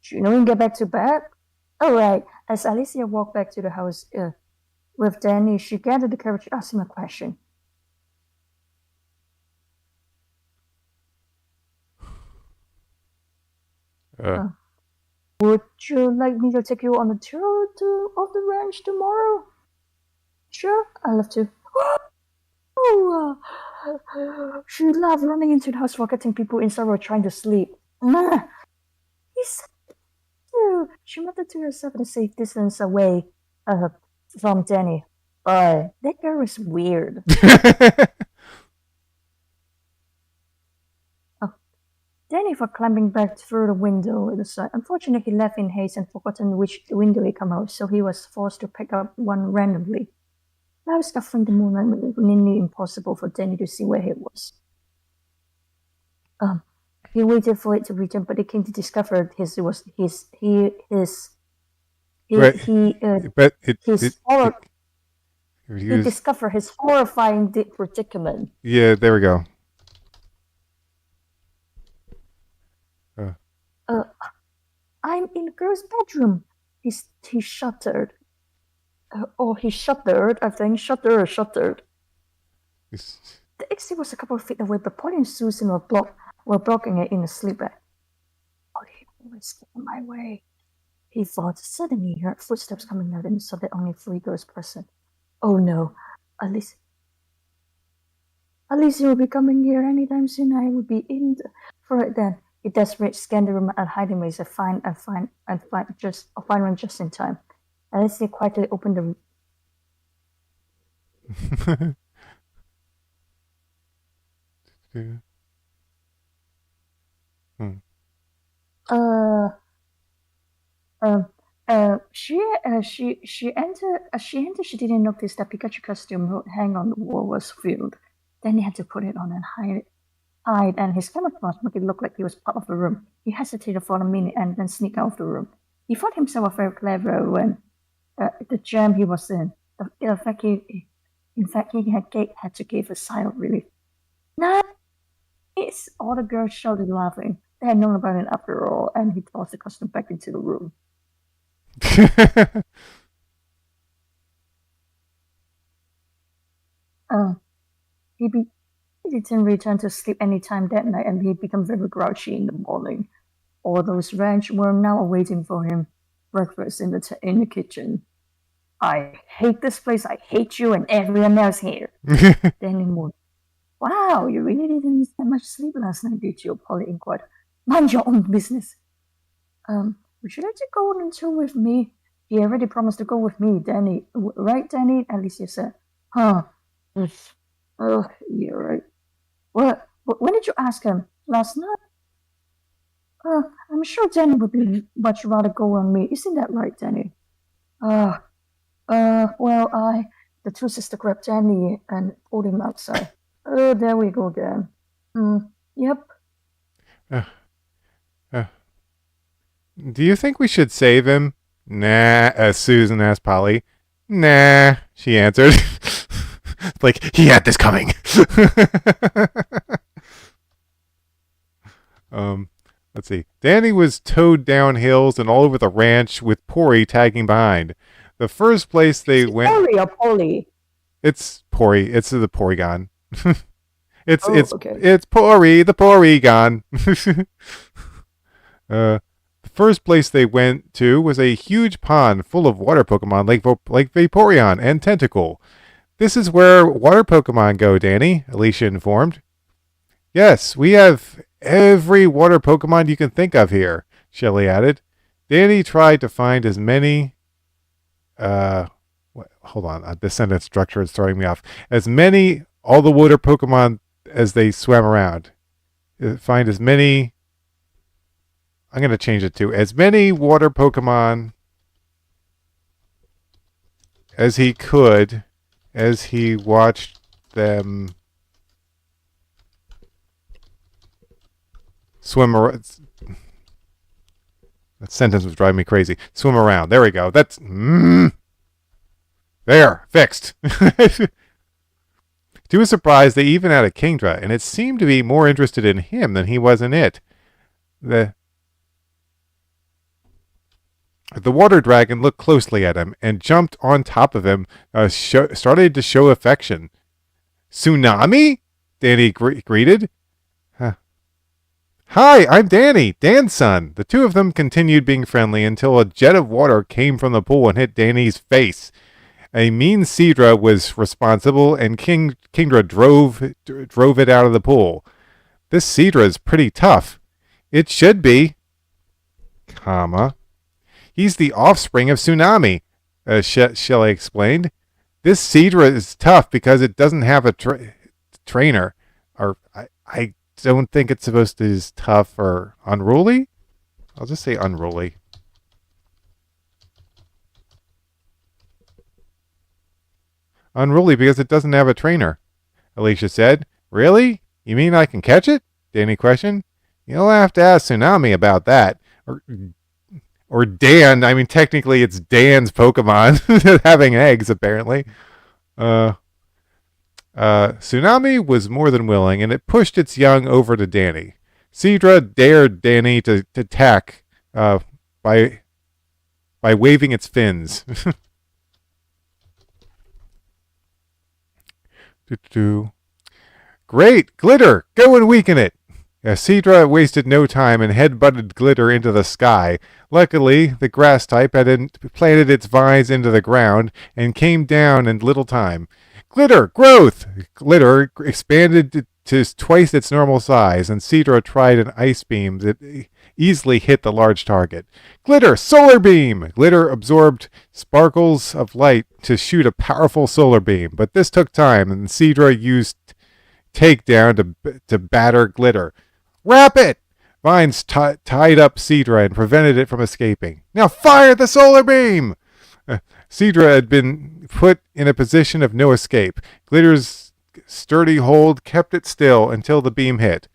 [SPEAKER 2] Do you know you can get back to bed? All right. As Alicia walked back to the house with Danny, she gathered the courage to ask him a question. Would you like me to take you on a tour of the ranch tomorrow? Sure, I'd love to. She loved running into the house, forgetting people inside were trying to sleep. He's she muttered to herself at a safe distance away from Danny. That girl is weird. Danny for climbing back through the window at the side. Unfortunately, he left in haste and forgotten which window he came out, so he was forced to pick up one randomly. Now scuffling the moonlight made it nearly impossible for Danny to see where he was. He waited for it to return, but he came to discover
[SPEAKER 1] Right. But
[SPEAKER 2] his horror.
[SPEAKER 1] he
[SPEAKER 2] He
[SPEAKER 1] was,
[SPEAKER 2] discovered his horrifying predicament.
[SPEAKER 1] yeah, there we go.
[SPEAKER 2] I'm in the girl's bedroom. He shuddered. He shuddered, I think. Shuddered. The exit was a couple of feet away, but Polly and Susan were blocking it in a sleep bag. Polly always get in my way, he thought. Suddenly he heard footsteps coming out and saw that only 3 girls present. Oh no, Alicia will be coming here anytime soon. I will be in for it then. He desperately scanned the room and hiding ways to find one just in time. Alicia quietly opened the She entered. She didn't notice that Pikachu costume hang on the wall was filled. Then he had to put it on and hide, and his camouflage made it look like he was part of the room. He hesitated for a minute and then sneaked out of the room. He thought himself very clever when the jam he was in. In fact, he had to give a sigh of relief. Nice! All the girls shouted, laughing. They had known about it after all, and he tossed the costume back into the room. He didn't return to sleep any time that night, and he became very grouchy in the morning. All those ranch were now waiting for him. Breakfast in the kitchen. I hate this place. I hate you and everyone else here. Danny moaned. Wow, you really didn't get much sleep last night, did you? Polly inquired. Mind your own business. Would you like to go on a tour with me? He already promised to go with me, Danny. Right, Danny? Alicia said. Huh. Oh, you're right. What? When did you ask him? Last night? I'm sure Danny would be much rather go on me. Isn't that right, Danny? The two sisters grabbed Danny and pulled him outside. There we go again. Yep.
[SPEAKER 1] Do you think we should save him? Nah, Susan asked Polly. Nah, she answered. Like, he had this coming. Let's see. Danny was towed down hills and all over the ranch with Pori tagging behind. The first place they went...
[SPEAKER 2] Pori or Polly?
[SPEAKER 1] It's Pori. It's the Porygon. It's
[SPEAKER 2] Pori,
[SPEAKER 1] the Porygon. The first place they went to was a huge pond full of water Pokemon like Vaporeon and Tentacle. This is where water Pokemon go, Danny, Alicia informed. Yes, we have every water Pokemon you can think of here, Shelly added. Danny tried to find as many... hold on, this sentence structure is throwing me off. All the water Pokemon as they swam around. Find as many... I'm going to change it to as many water Pokemon as he could as he watched them swim around. That sentence was driving me crazy. Swim around. There we go. That's... There. Fixed. To his surprise, they even had a Kingdra, and it seemed to be more interested in him than he was in it. The water dragon looked closely at him and jumped on top of him, started to show affection. Tsunami? Danny greeted. Huh. Hi, I'm Danny, Dan's son. The two of them continued being friendly until a jet of water came from the pool and hit Danny's face. A mean Seadra was responsible, and Kingdra drove it out of the pool. This Seadra is pretty tough. It should be. He's the offspring of Tsunami, Shelly explained. This Seadra is tough because it doesn't have a trainer. Or I don't think it's supposed to be tough or unruly. I'll just say unruly. Unruly because it doesn't have a trainer, Alicia said. Really? You mean I can catch it? Danny questioned. You'll have to ask Tsunami about that. Or Dan. I mean, technically, it's Dan's Pokemon having eggs, apparently. Uh, Tsunami was more than willing, and it pushed its young over to Danny. Seadra dared Danny to attack by waving its fins. Great! Glitter! Go and weaken it! Seadra wasted no time and head-butted Glitter into the sky. Luckily, the grass type had planted its vines into the ground and came down in little time. Glitter! Growth! Glitter expanded to twice its normal size, and Seadra tried an ice beam that easily hit the large target. Glitter! Solar beam! Glitter absorbed sparkles of light to shoot a powerful solar beam, but this took time, and Seadra used takedown to batter Glitter. Wrap it! Vines tied up Seadra and prevented it from escaping. Now fire the solar beam! Seadra had been put in a position of no escape. Glitter's sturdy hold kept it still until the beam hit.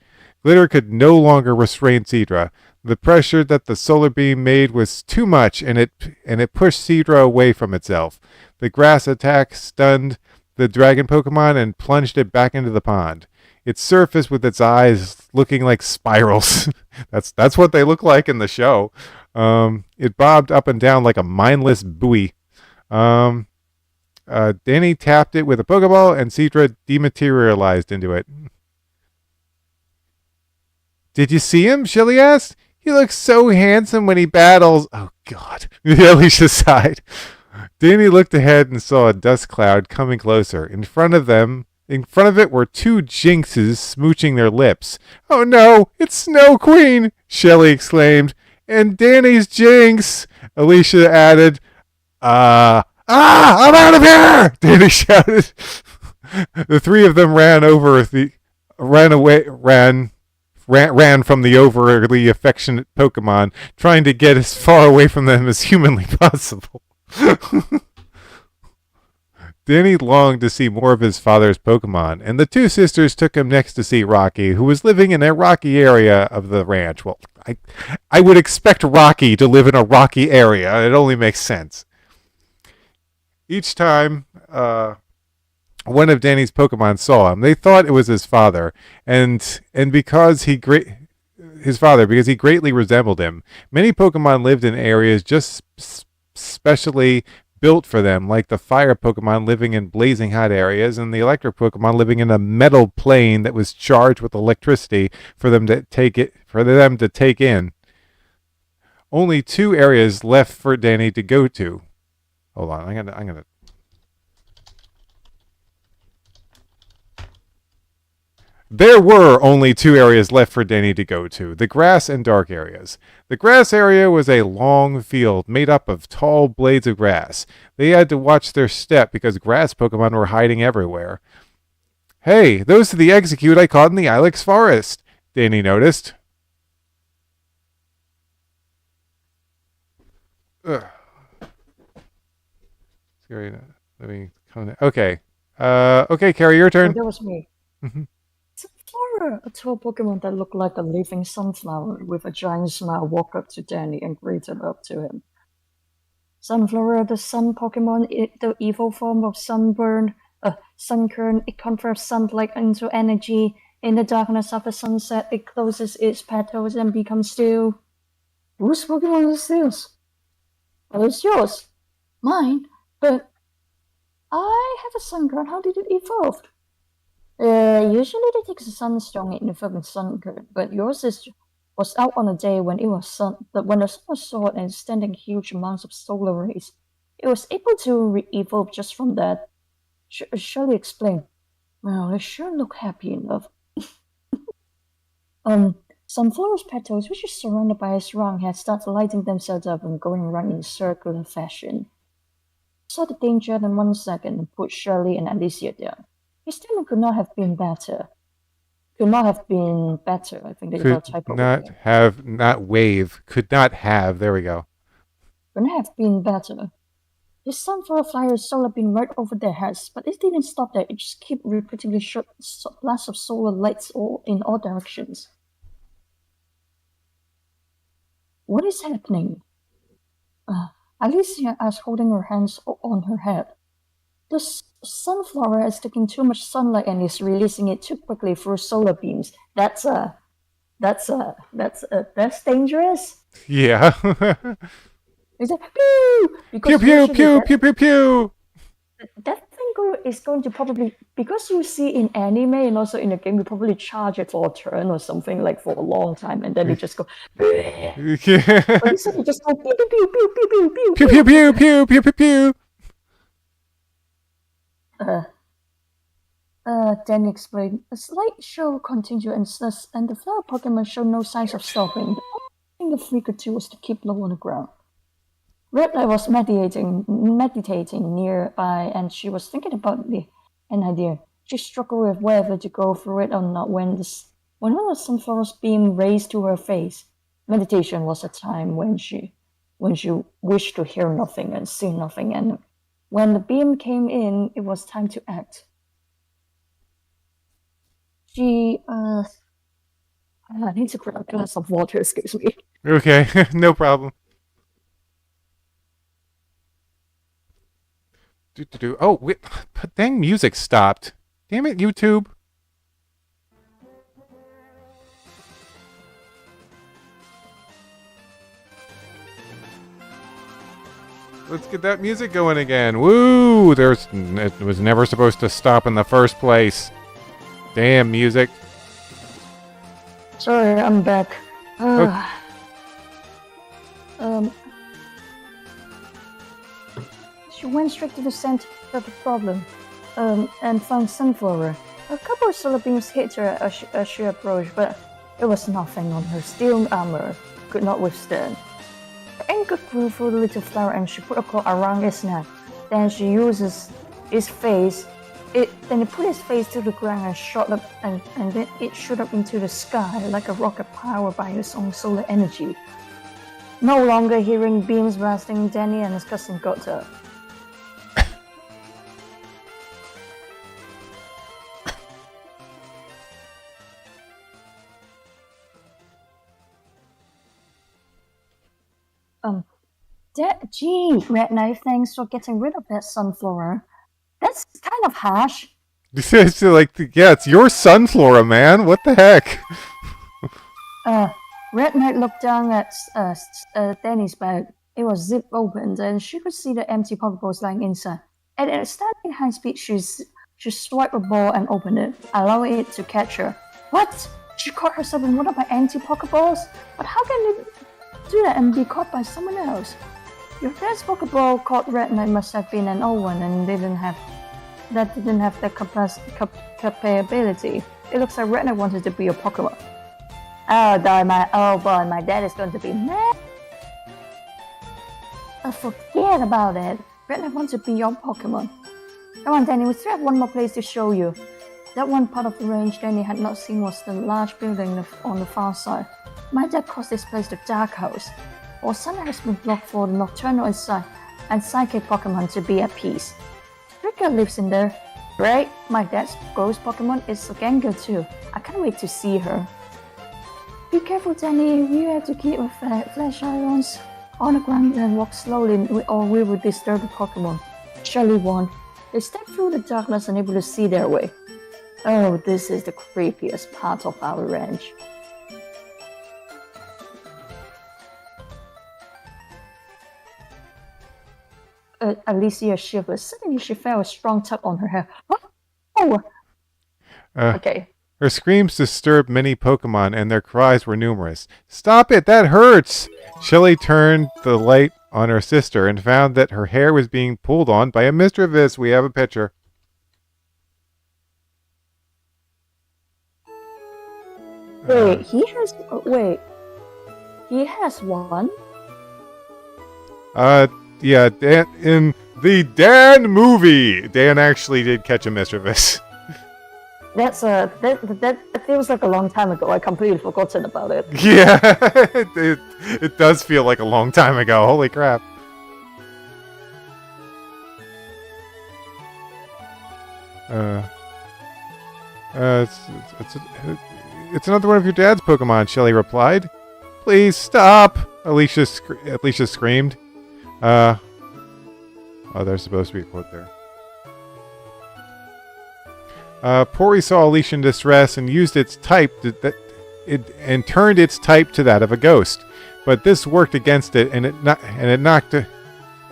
[SPEAKER 1] Glitter could no longer restrain Seadra. The pressure that the solar beam made was too much, and it pushed Seadra away from itself. The grass attack stunned the dragon Pokemon and plunged it back into the pond. It surfaced with its eyes looking like spirals. That's what they look like in the show. It bobbed up and down like a mindless buoy. Danny tapped it with a Pokeball, and Seadra dematerialized into it. Did you see him? Shelly asked. He looks so handsome when he battles. Oh, God. Alicia sighed. Danny looked ahead and saw a dust cloud coming closer. In front of it were two Jinxes smooching their lips. Oh no, it's Snow Queen, Shelly exclaimed. And Danny's Jinx, Alicia added. I'm out of here! Danny shouted. The three of them ran from the overly affectionate Pokemon, trying to get as far away from them as humanly possible. Danny longed to see more of his father's Pokemon, and the two sisters took him next to see Rocky, who was living in a rocky area of the ranch. Well, I would expect Rocky to live in a rocky area. It only makes sense. Each time one of Danny's Pokemon saw him, they thought it was his father, and because he greatly resembled him. Many Pokemon lived in areas just specially built for them, like the fire Pokemon living in blazing hot areas, and the electric Pokemon living in a metal plane that was charged with electricity for them to take in. Only 2 areas left for Danny to go to. Hold on, I'm gonna. There were only 2 areas left for Danny to go to, the grass and dark areas. The grass area was a long field made up of tall blades of grass. They had to watch their step because grass Pokemon were hiding everywhere. Hey, those are the Execute I caught in the Ilex Forest, Danny noticed. Ugh. Let me come. Okay. Okay, Carrie, your turn.
[SPEAKER 2] Oh, that was me. Sunflower, a tall Pokemon that looked like a living sunflower with a giant smile, walked up to Danny and greeted up to him. Sunflower, the sun Pokemon, the evil form of Sunkern, it converts sunlight into energy. In the darkness of the sunset, it closes its petals and becomes still. Whose Pokemon is this? Oh, it's yours. Mine? But I have a Sunkern. How did it evolve? Usually it takes a sunstone in the fucking Sunkern, but yours was out on a day when it was when the sun was soared and sending huge amounts of solar rays. It was able to evolve just from that. Shirley explained. Well, they sure look happy enough. Sunflower's petals, which is surrounded by a strong head, started lighting themselves up and going around in a circular fashion. Saw the danger in 1 second and put Shirley and Alicia down. His statement could not have been better. Could not have been better. I think they got typo. Could not have. There we go. Could not have been better. The sunflower flyer's solar beam right over their heads, but it didn't stop there. It just kept repeatedly shot blasts of solar lights in all directions. What is happening? Alicia asked, holding her hands on her head. The sunflower is taking too much sunlight and is releasing it too quickly through solar beams. That's dangerous.
[SPEAKER 1] Yeah.
[SPEAKER 2] It's like pew,
[SPEAKER 1] Pew
[SPEAKER 2] because
[SPEAKER 1] pew
[SPEAKER 2] usually
[SPEAKER 1] pew pew pew pew.
[SPEAKER 2] that thing is going to probably, because you see in anime and also in the game, you probably charge it for a turn or something like for a long time, and then it just go.
[SPEAKER 1] Yeah.
[SPEAKER 2] But this one, you just go pew pew pew pew pew pew pew
[SPEAKER 1] Pew pew pew pew pew pew pew.
[SPEAKER 2] Danny explained. A slight show continued, and the flower Pokemon showed no signs of stopping. The only thing the three could do was to keep low on the ground. Red Knight was meditating nearby, and she was thinking about an idea. She struggled with whether to go for it or not when one of the sunflower's beam raised to her face. Meditation was a time when she wished to hear nothing and see nothing, and when the beam came in, it was time to act. I need to grab a glass of water, excuse me.
[SPEAKER 1] Okay, no problem. Oh, wait, dang, music stopped. Damn it, YouTube. Let's get that music going again. Woo! It was never supposed to stop in the first place. Damn music.
[SPEAKER 2] Sorry, I'm back. She went straight to the center of the problem, and found Sunflower. A couple of solar beams hit her as she approached, but it was nothing on her steel armor could not withstand. Her ankle grew through the little flower, and she put a claw around its neck. Then she uses its face. Then it put its face to the ground and shot up, and then it shot up into the sky like a rocket powered by its own solar energy. No longer hearing beams blasting, Danny and his cousin got up. Gee, Red Knight, thanks for getting rid of that sunflower. That's kind of harsh.
[SPEAKER 1] It's like, yeah, it's your sunflora, man. What the heck?
[SPEAKER 2] Red Knight looked down at Danny's bag. It was zipped open, and she could see the empty Pokeballs lying inside. At a standing high speed, she swiped a ball and opened it, allowing it to catch her. What? She caught herself in one of my empty Pokeballs? But how can it do that and be caught by someone else? Your dad's Pokeball caught Red Knight must have been an old one and didn't have the capability. It looks like Red Knight wanted to be a Pokemon. Oh boy, my dad is going to be mad. Forget about it. Red Knight wants to be your Pokemon. Come on, Danny, we still have one more place to show you. That one part of the range Danny had not seen was the large building on the far side. My dad calls this place the Dark House. Or sunlight has been blocked for the nocturnal and psychic Pokemon to be at peace. Rika lives in there. Right? My dad's ghost Pokemon is a Gengar too. I can't wait to see her. Be careful, Danny. You have to keep a flashlight on the ground and walk slowly, or we will disturb the Pokemon. Shelly warned. They stepped through the darkness unable to see their way. Oh, this is the creepiest part of our ranch. Alicia shivered. Suddenly she felt a strong tug on her hair. Oh! Okay.
[SPEAKER 1] Her screams disturbed many Pokemon, and their cries were numerous. Stop it! That hurts! Shelly turned the light on her sister and found that her hair was being pulled on by a mischievous. We have a picture.
[SPEAKER 2] Wait, he has one?
[SPEAKER 1] Yeah, Dan, in the Dan movie, Dan actually did catch a mischievous.
[SPEAKER 2] That feels like a long time ago. I completely forgotten about it.
[SPEAKER 1] Yeah, it does feel like a long time ago. Holy crap. It's another one of your dad's Pokemon, Shelly replied. Please stop. Alicia screamed. Oh, there's supposed to be a quote there. Pori saw Alicia in distress and used its type and turned its type to that of a ghost. But this worked against it, and it knocked.
[SPEAKER 2] Wait,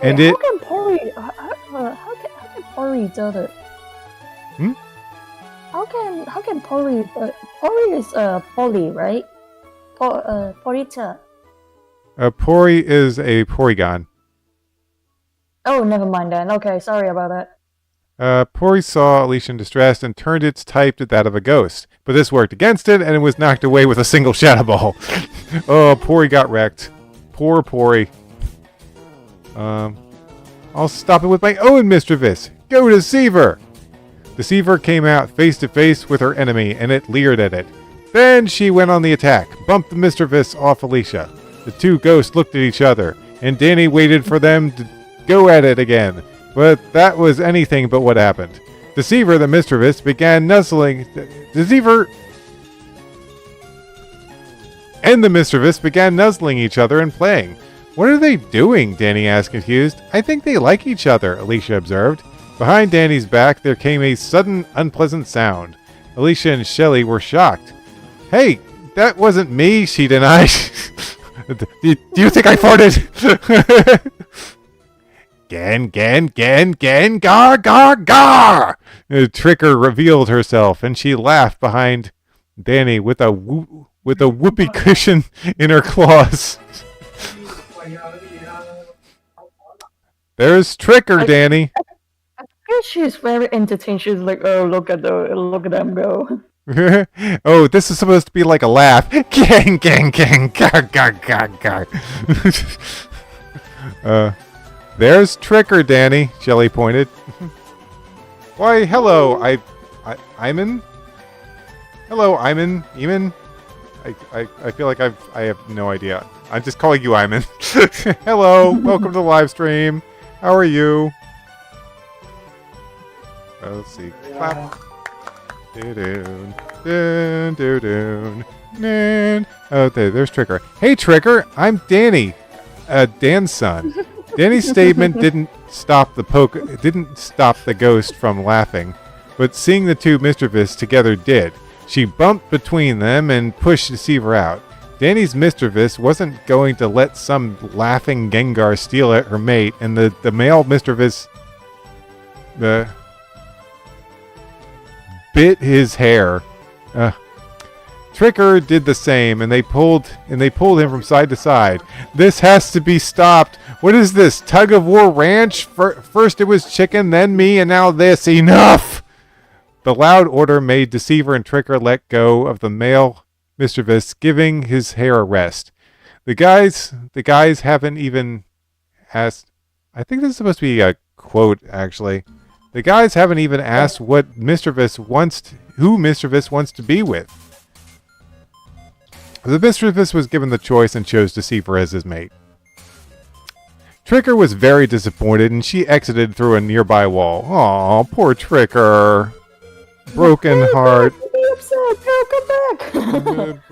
[SPEAKER 2] how can Pori? How can Pori do that?
[SPEAKER 1] Hmm?
[SPEAKER 2] How can Pori? Pori is Poli, right? Porita.
[SPEAKER 1] Pori is a Porygon.
[SPEAKER 2] Oh, never mind then. Okay, sorry about that.
[SPEAKER 1] Pori saw Alicia in distress and turned its type to that of a ghost. But this worked against it, and it was knocked away with a single Shadow Ball. Oh, Pori got wrecked. Poor Pori. I'll stop it with my own Mischievous. Go Deceiver! Deceiver came out face to face with her enemy, and it leered at it. Then she went on the attack, bumped the Mischievous off Alicia. The two ghosts looked at each other, and Danny waited for them to go at it again. But that was anything but what happened. Deceiver, the Mischievous, began nuzzling... Deceiver... and the Mischievous began nuzzling each other and playing. What are they doing? Danny asked, confused. I think they like each other, Alicia observed. Behind Danny's back, there came a sudden, unpleasant sound. Alicia and Shelley were shocked. Hey, that wasn't me, she denied. Do you think I farted? Gan, gar! Tricker revealed herself, and she laughed behind Danny with a whoopee cushion in her claws. There's Tricker, Danny.
[SPEAKER 2] I guess she's very entertained. She's like, oh, look at them go.
[SPEAKER 1] Oh, this is supposed to be like a laugh. Gang, gar. There's Tricker, Danny, Shelley pointed. Why, hello, Iman? Hello, Iman? I feel like I have no idea. I'm just calling you Iman. Hello, welcome to the live stream. How are you? Let's see. Clap. Okay, there's Tricker. Hey, Tricker, I'm Danny, Dan's son. Danny's statement didn't stop the ghost from laughing, but seeing the two Mischievous together did. She bumped between them and pushed Deceiver out. Danny's Mischievous wasn't going to let some laughing Gengar steal her mate, and the male Mischievous bit his hair. Tricker did the same, and they pulled him from side to side. This has to be stopped. What is this, tug of war ranch? First it was chicken, then me, and now this. Enough! The loud order made Deceiver and Tricker let go of the male Mischievous, giving his hair a rest. The guys haven't even asked. I think this is supposed to be a quote, actually. The guys haven't even asked who Mischievous wants to be with. The Mischievous was given the choice and chose Deceiver as his mate. Tricker was very disappointed, and she exited through a nearby wall. Aw, poor Tricker. Broken heart.
[SPEAKER 2] Be upset. Girl, come back.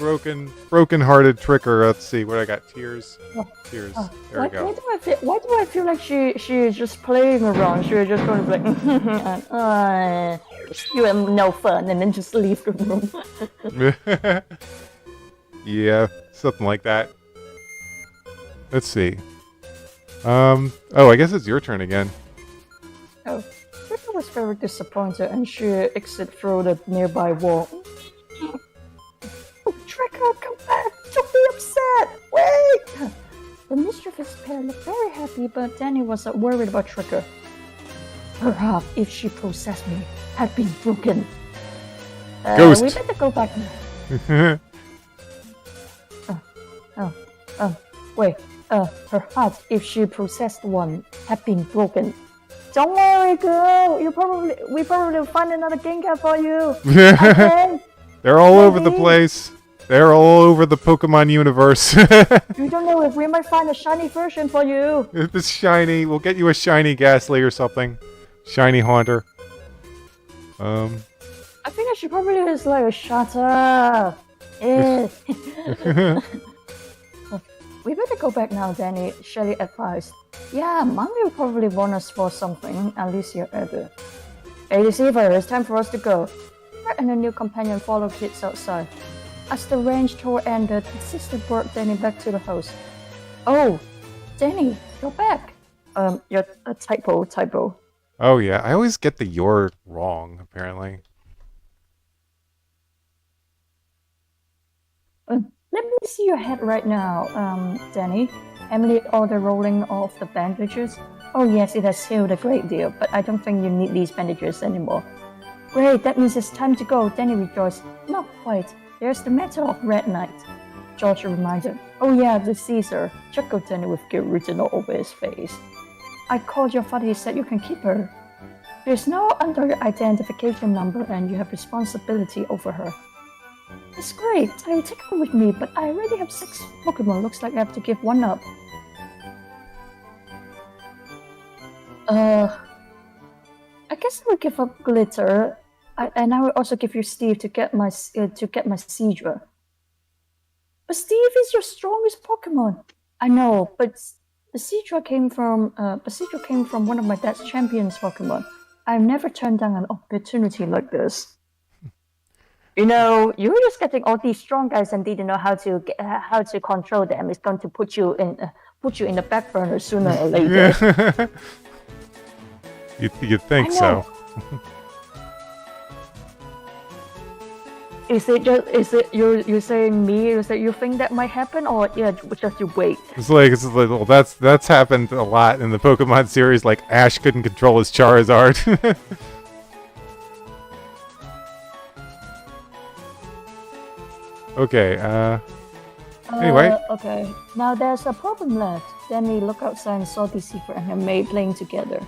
[SPEAKER 1] Broken-hearted Tricker. Let's see what I got. Tears. There we go.
[SPEAKER 2] Why do I feel like she is just playing around? She was just going to be like, you have no fun, and then just leave the room.
[SPEAKER 1] Yeah, something like that. Let's see. Oh, I guess it's your turn again.
[SPEAKER 2] Oh, Tricker was very disappointed, and she exited through the nearby wall. Oh, Tricker, come back! Don't be upset! Wait! The Mischievous pair looked very happy, but Danny was worried about Tricker. Her heart, if she possessed me, had been broken.
[SPEAKER 1] Ghost!
[SPEAKER 2] We better go back now. Wait, her heart, if she possessed one, had been broken. Don't worry, girl. We probably will find another Gengar for you. Okay?
[SPEAKER 1] They're all over the place. They're all over the Pokemon universe.
[SPEAKER 2] You don't know if we might find a shiny version for you.
[SPEAKER 1] If it's shiny, we'll get you a shiny Ghastly or something. Shiny Haunter.
[SPEAKER 2] I think I should probably just like shut up. We better go back now, Danny, Shelley advised. Yeah, Mommy will probably want us for something, Alicia added. Hey, Deceiver, it's time for us to go. Fred and a new companion followed kids outside. As the range tour ended, his sister brought Danny back to the house. Oh, Danny, you're back. You're a typo.
[SPEAKER 1] Oh yeah, I always get the "you're" wrong, apparently.
[SPEAKER 2] Let me see your head right now, Danny. Emily ordered rolling off the bandages. Oh yes, it has healed a great deal, but I don't think you need these bandages anymore. Great, that means it's time to go, Danny rejoiced. Not quite. There's the matter of Red Knight. George reminded. Oh yeah, the Caesar, chuckled Danny with guilt written all over his face. I called your father, he said you can keep her. She's now under your identification number and you have responsibility over her. That's great, I will take her with me, but I already have 6 Pokemon. Looks like I have to give one up. I guess I will give up Glitter, and I will also give you Steve to get my Seadra. But Steve is your strongest Pokemon. I know, but Seadra came from one of my dad's champions Pokemon. I've never turned down an opportunity like this. You know, you're just getting all these strong guys and didn't know how to control them. It's going to put you in the back burner sooner or later.
[SPEAKER 1] You'd think so.
[SPEAKER 2] Is it you're saying me? Is it you think that might happen, or yeah, just you wait?
[SPEAKER 1] It's like well, that's happened a lot in the Pokemon series. Like Ash couldn't control his Charizard. Okay, anyway.
[SPEAKER 2] Okay, now there's a problem left. Then we look outside and saw Deceiver and her maid playing together.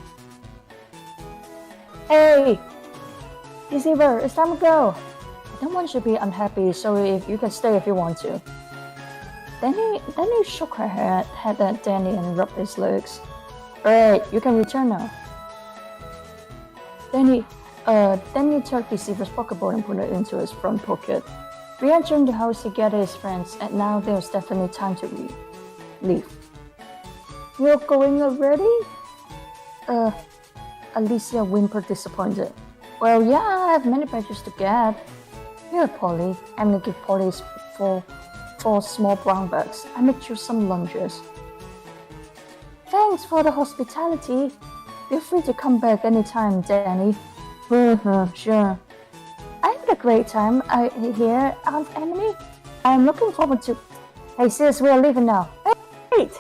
[SPEAKER 2] Hey! Deceiver, it's time to go! No one should be unhappy, so if you can stay if you want to. Then he shook her head at Danny and rubbed his legs. Alright, you can return now. Then he took Deceiver's Pokeball and put it into his front pocket. Re-entering the house, he gathered his friends, and now there's definitely time to leave. You're going already? Alicia whimpered disappointed. Well, yeah, I have many badges to get. Here, Polly. Emily gave Polly 4 small brown bags. I made you some lunches. Thanks for the hospitality. Feel free to come back anytime, Danny. Sure. I had a great time here, Aunt Emily. I'm looking forward to... Hey sis, we're leaving now. Wait!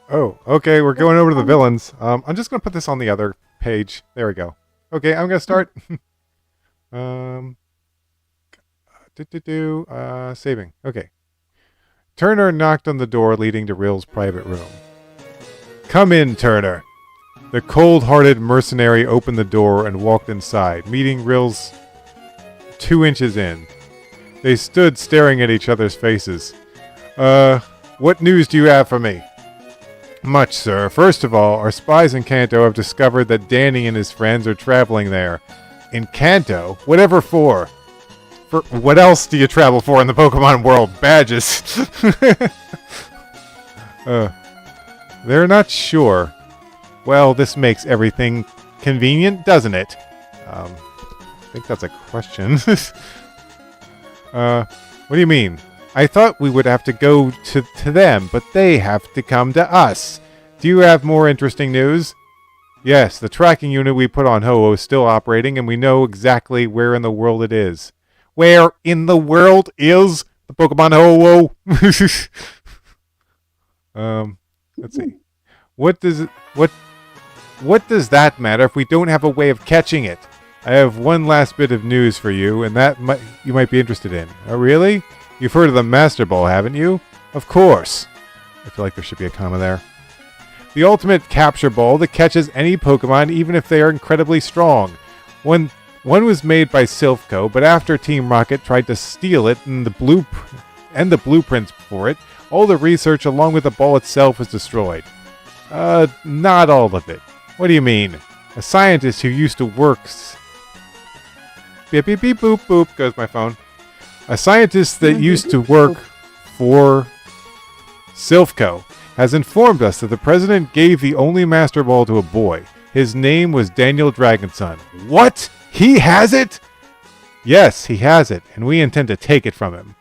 [SPEAKER 1] Oh, okay, we're going over to the villains. I'm just going to put this on the other page. There we go. Okay, I'm going to start. Saving. Okay. Turner knocked on the door leading to Rill's private room. Come in, Turner. The cold-hearted mercenary opened the door and walked inside, meeting Rill's 2 inches in. They stood staring at each other's faces. What news do you have for me? Much, sir. First of all, our spies in Kanto have discovered that Danny and his friends are traveling there. In Kanto? Whatever for? For what else do you travel for in the Pokemon world? Badges. They're not sure. Well, this makes everything convenient, doesn't it? I think that's a question. What do you mean? I thought we would have to go to them, but they have to come to us. Do you have more interesting news? Yes, the tracking unit we put on Ho-Oh is still operating, and we know exactly where in the world it is. Where in the world is the Pokemon Ho-Oh? Let's see. What does that matter if we don't have a way of catching it? I have one last bit of news for you, and that you might be interested in. Oh, really? You've heard of the Master Ball, haven't you? Of course. I feel like there should be a comma there. The ultimate capture ball that catches any Pokemon, even if they are incredibly strong. One was made by Silphco, but after Team Rocket tried to steal it and the blueprints for it, all the research along with the ball itself was destroyed. Not all of it. What do you mean? A scientist who used to work... Beep beep beep boop boop goes my phone. A scientist that used to work for Silphco has informed us that the president gave the only Master Ball to a boy. His name was Daniel Dragonson. What? He has it? Yes, he has it, and we intend to take it from him.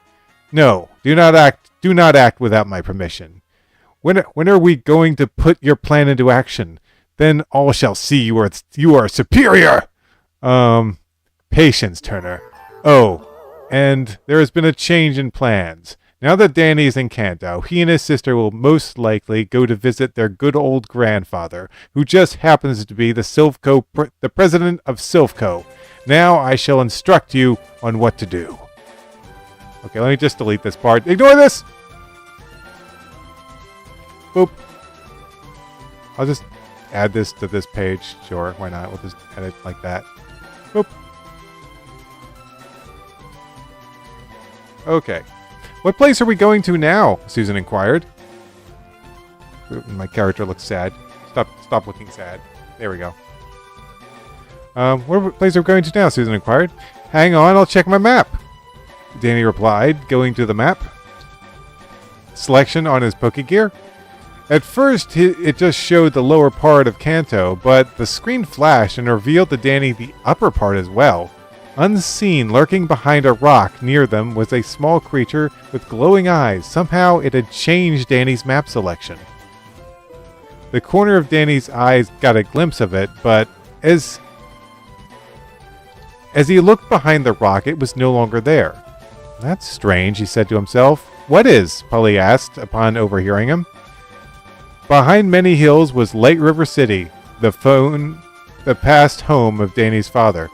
[SPEAKER 1] No, do not act without my permission. When are we going to put your plan into action? Then all shall see you are superior. Patience, Turner. Oh, and there has been a change in plans. Now that Danny is in Kanto, he and his sister will most likely go to visit their good old grandfather, who just happens to be the president of Silphco. Now I shall instruct you on what to do. Okay, let me just delete this part. Ignore this! Boop. I'll just add this to this page. Sure, why not? We'll just add it like that. Boop. Okay. What place are we going to now? Susan inquired. My character looks sad. Stop looking sad. There we go. What place are we going to now? Susan inquired. Hang on, I'll check my map. Danny replied, going to the map. Selection on his Pokegear. At first, it just showed the lower part of Kanto, but the screen flashed and revealed to Danny the upper part as well. Unseen, lurking behind a rock near them, was a small creature with glowing eyes. Somehow, it had changed Danny's map selection. The corner of Danny's eyes got a glimpse of it, but as he looked behind the rock, it was no longer there. That's strange, he said to himself. What is? Polly asked upon overhearing him. Behind many hills was Light River City, the past home of Danny's father.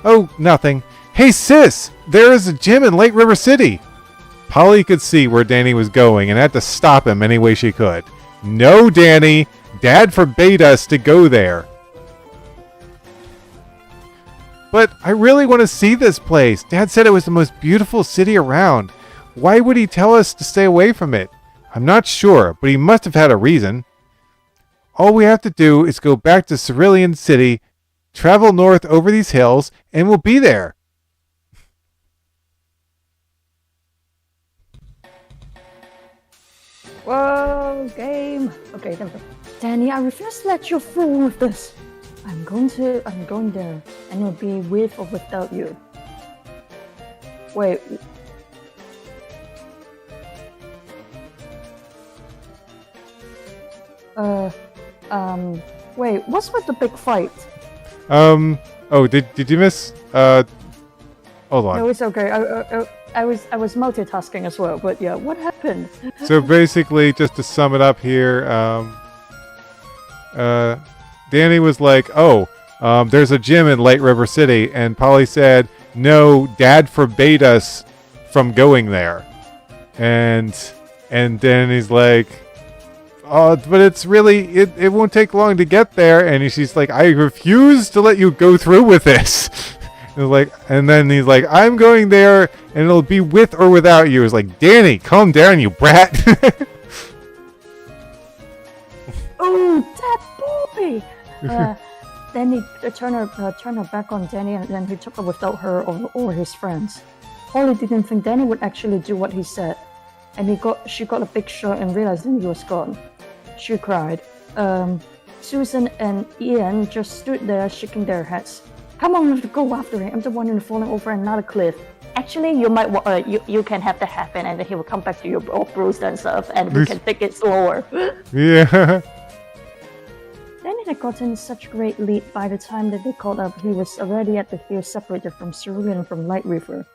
[SPEAKER 1] Oh, nothing. Hey, sis! There is a gym in Light River City! Polly could see where Danny was going and had to stop him any way she could. No, Danny! Dad forbade us to go there. But I really want to see this place. Dad said it was the most beautiful city around. Why would he tell us to stay away from it? I'm not sure, but he must have had a reason. All we have to do is go back to Cerulean City, travel north over these hills, and we'll be there.
[SPEAKER 2] Whoa, game. Okay, there we go. Danny, I refuse to let you fool with this. I'm going there, and it'll be with or without you. Wait. Wait, what's with the big fight?
[SPEAKER 1] Oh, did you miss? Hold on.
[SPEAKER 2] No, it's okay. I was multitasking as well, but yeah, what happened?
[SPEAKER 1] So basically, just to sum it up here, Danny was like, there's a gym in Light River City, and Polly said, no, Dad forbade us from going there. And then he's like, but it's really, it won't take long to get there. And she's like, I refuse to let you go through with this. And then he's like, I'm going there, and it'll be with or without you. It's like, Danny, calm down, you brat.
[SPEAKER 2] Oh, that Bobby! Then he turned her back on Danny, and then he took her without her or his friends. Polly didn't think Danny would actually do what he said, and she got a big shock and realized that he was gone. She cried. Susan and Ian just stood there shaking their heads. Come on, let's go after him. I'm the one who's falling over another cliff. Actually, you might you can have that happen, and then he will come back to you all bruised and stuff, and we can take it slower.
[SPEAKER 1] Yeah.
[SPEAKER 2] Danny had gotten such great lead by the time that they caught up. He was already at the hill separated from Cerulean from Light River.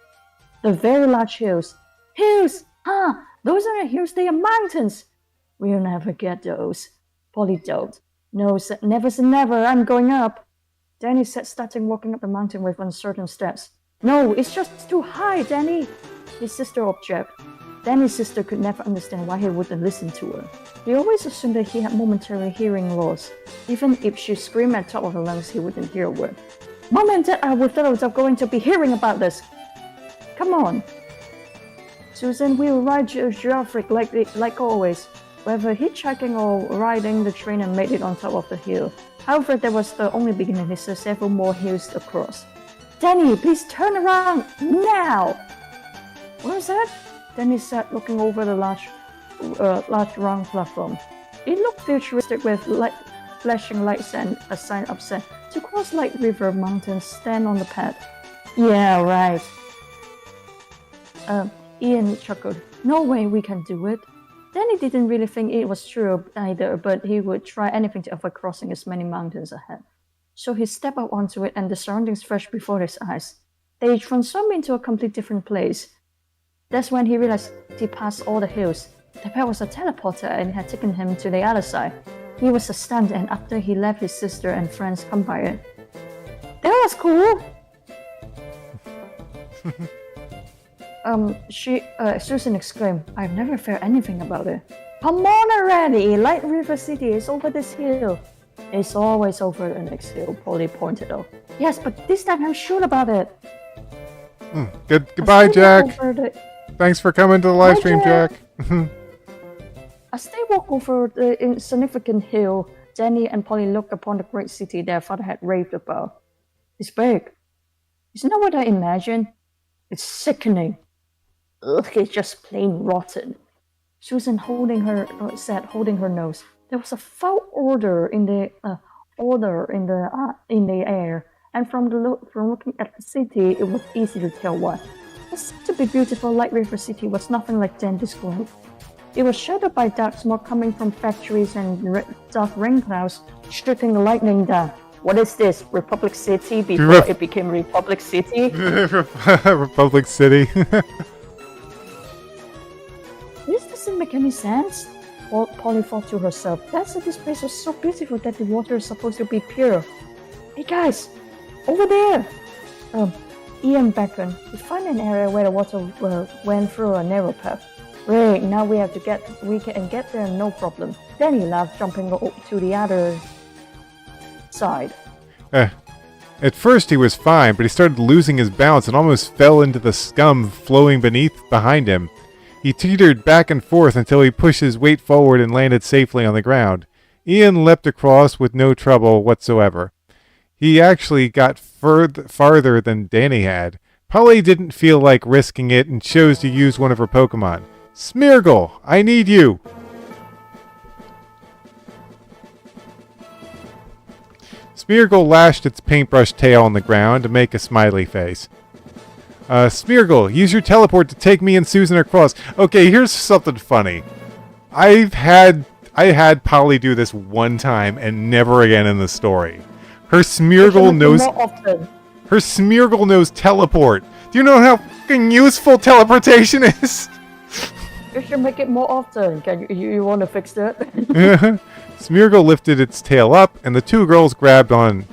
[SPEAKER 2] The very large hills. Hills! Huh! Those aren't hills, they are mountains! We'll never get those. Polly joked. No, never say never, I'm going up. Danny said, starting walking up the mountain with uncertain steps. No, it's just too high, Danny! His sister objected. Danny's sister could never understand why he wouldn't listen to her. He always assumed that he had momentary hearing loss. Even if she screamed at the top of her lungs, he wouldn't hear a word. Mom and Dad are without going to be hearing about this. Come on. Susan, we'll ride Geoffrey like always. Whether hitchhiking or riding the train and made it on top of the hill. However, that was the only beginning. He saw several more hills across. Danny, please turn around now! What is that? Then he said, looking over the large round platform. It looked futuristic with flashing lights and a sign upset. To cross Light River Mountain, stand on the pad. Yeah, right. Ian chuckled. No way we can do it. Danny didn't really think it was true either, but he would try anything to avoid crossing as many mountains ahead. So he stepped out onto it and the surroundings flashed before his eyes. They transformed into a completely different place. That's when he realized he passed all the hills. The pad was a teleporter and had taken him to the other side. He was astounded, and after he left his sister and friends come by it. That was cool! Susan exclaimed, I've never felt anything about it. Come on already! Light River City is over this hill. It's always over the next hill, Polly pointed out. Yes, but this time I'm sure about it.
[SPEAKER 1] Goodbye, Jack. Thanks for coming to the live stream, Jack.
[SPEAKER 2] As they walked over the insignificant hill, Danny and Polly looked upon the great city their father had raved about. It's big. It's not what I imagined. It's sickening. Ugh, it's just plain rotten. Susan said, holding her nose. There was a foul odor in the air, and from looking at the city, it was easy to tell what. What seemed to be beautiful Light River City was nothing like Dan described. It was shadowed by dark smoke coming from factories and dark rain clouds, stripping lightning down. What is this? Republic City before it became Republic City?
[SPEAKER 1] Republic City.
[SPEAKER 2] This doesn't make any sense. Polly thought to herself. That's this place was so beautiful that the water is supposed to be pure. Hey guys, over there! Ian beckoned. We found an area where the water went through a narrow path. Great, now we can get there no problem. Then he laughed, jumping to the other side.
[SPEAKER 1] At first he was fine, but he started losing his balance and almost fell into the scum flowing behind him. He teetered back and forth until he pushed his weight forward and landed safely on the ground. Ian leapt across with no trouble whatsoever. He actually got farther than Danny had. Polly didn't feel like risking it and chose to use one of her Pokemon. Smeargle, I need you! Smeargle lashed its paintbrush tail on the ground to make a smiley face. Smeargle, use your teleport to take me and Susan across. Okay, here's something funny. I had Polly do this one time and never again in the story. Her Smeargle knows teleport. Do you know how fucking useful teleportation is?
[SPEAKER 2] You should make it more often. You want to fix that?
[SPEAKER 1] Smeargle lifted its tail up, and the two girls grabbed on.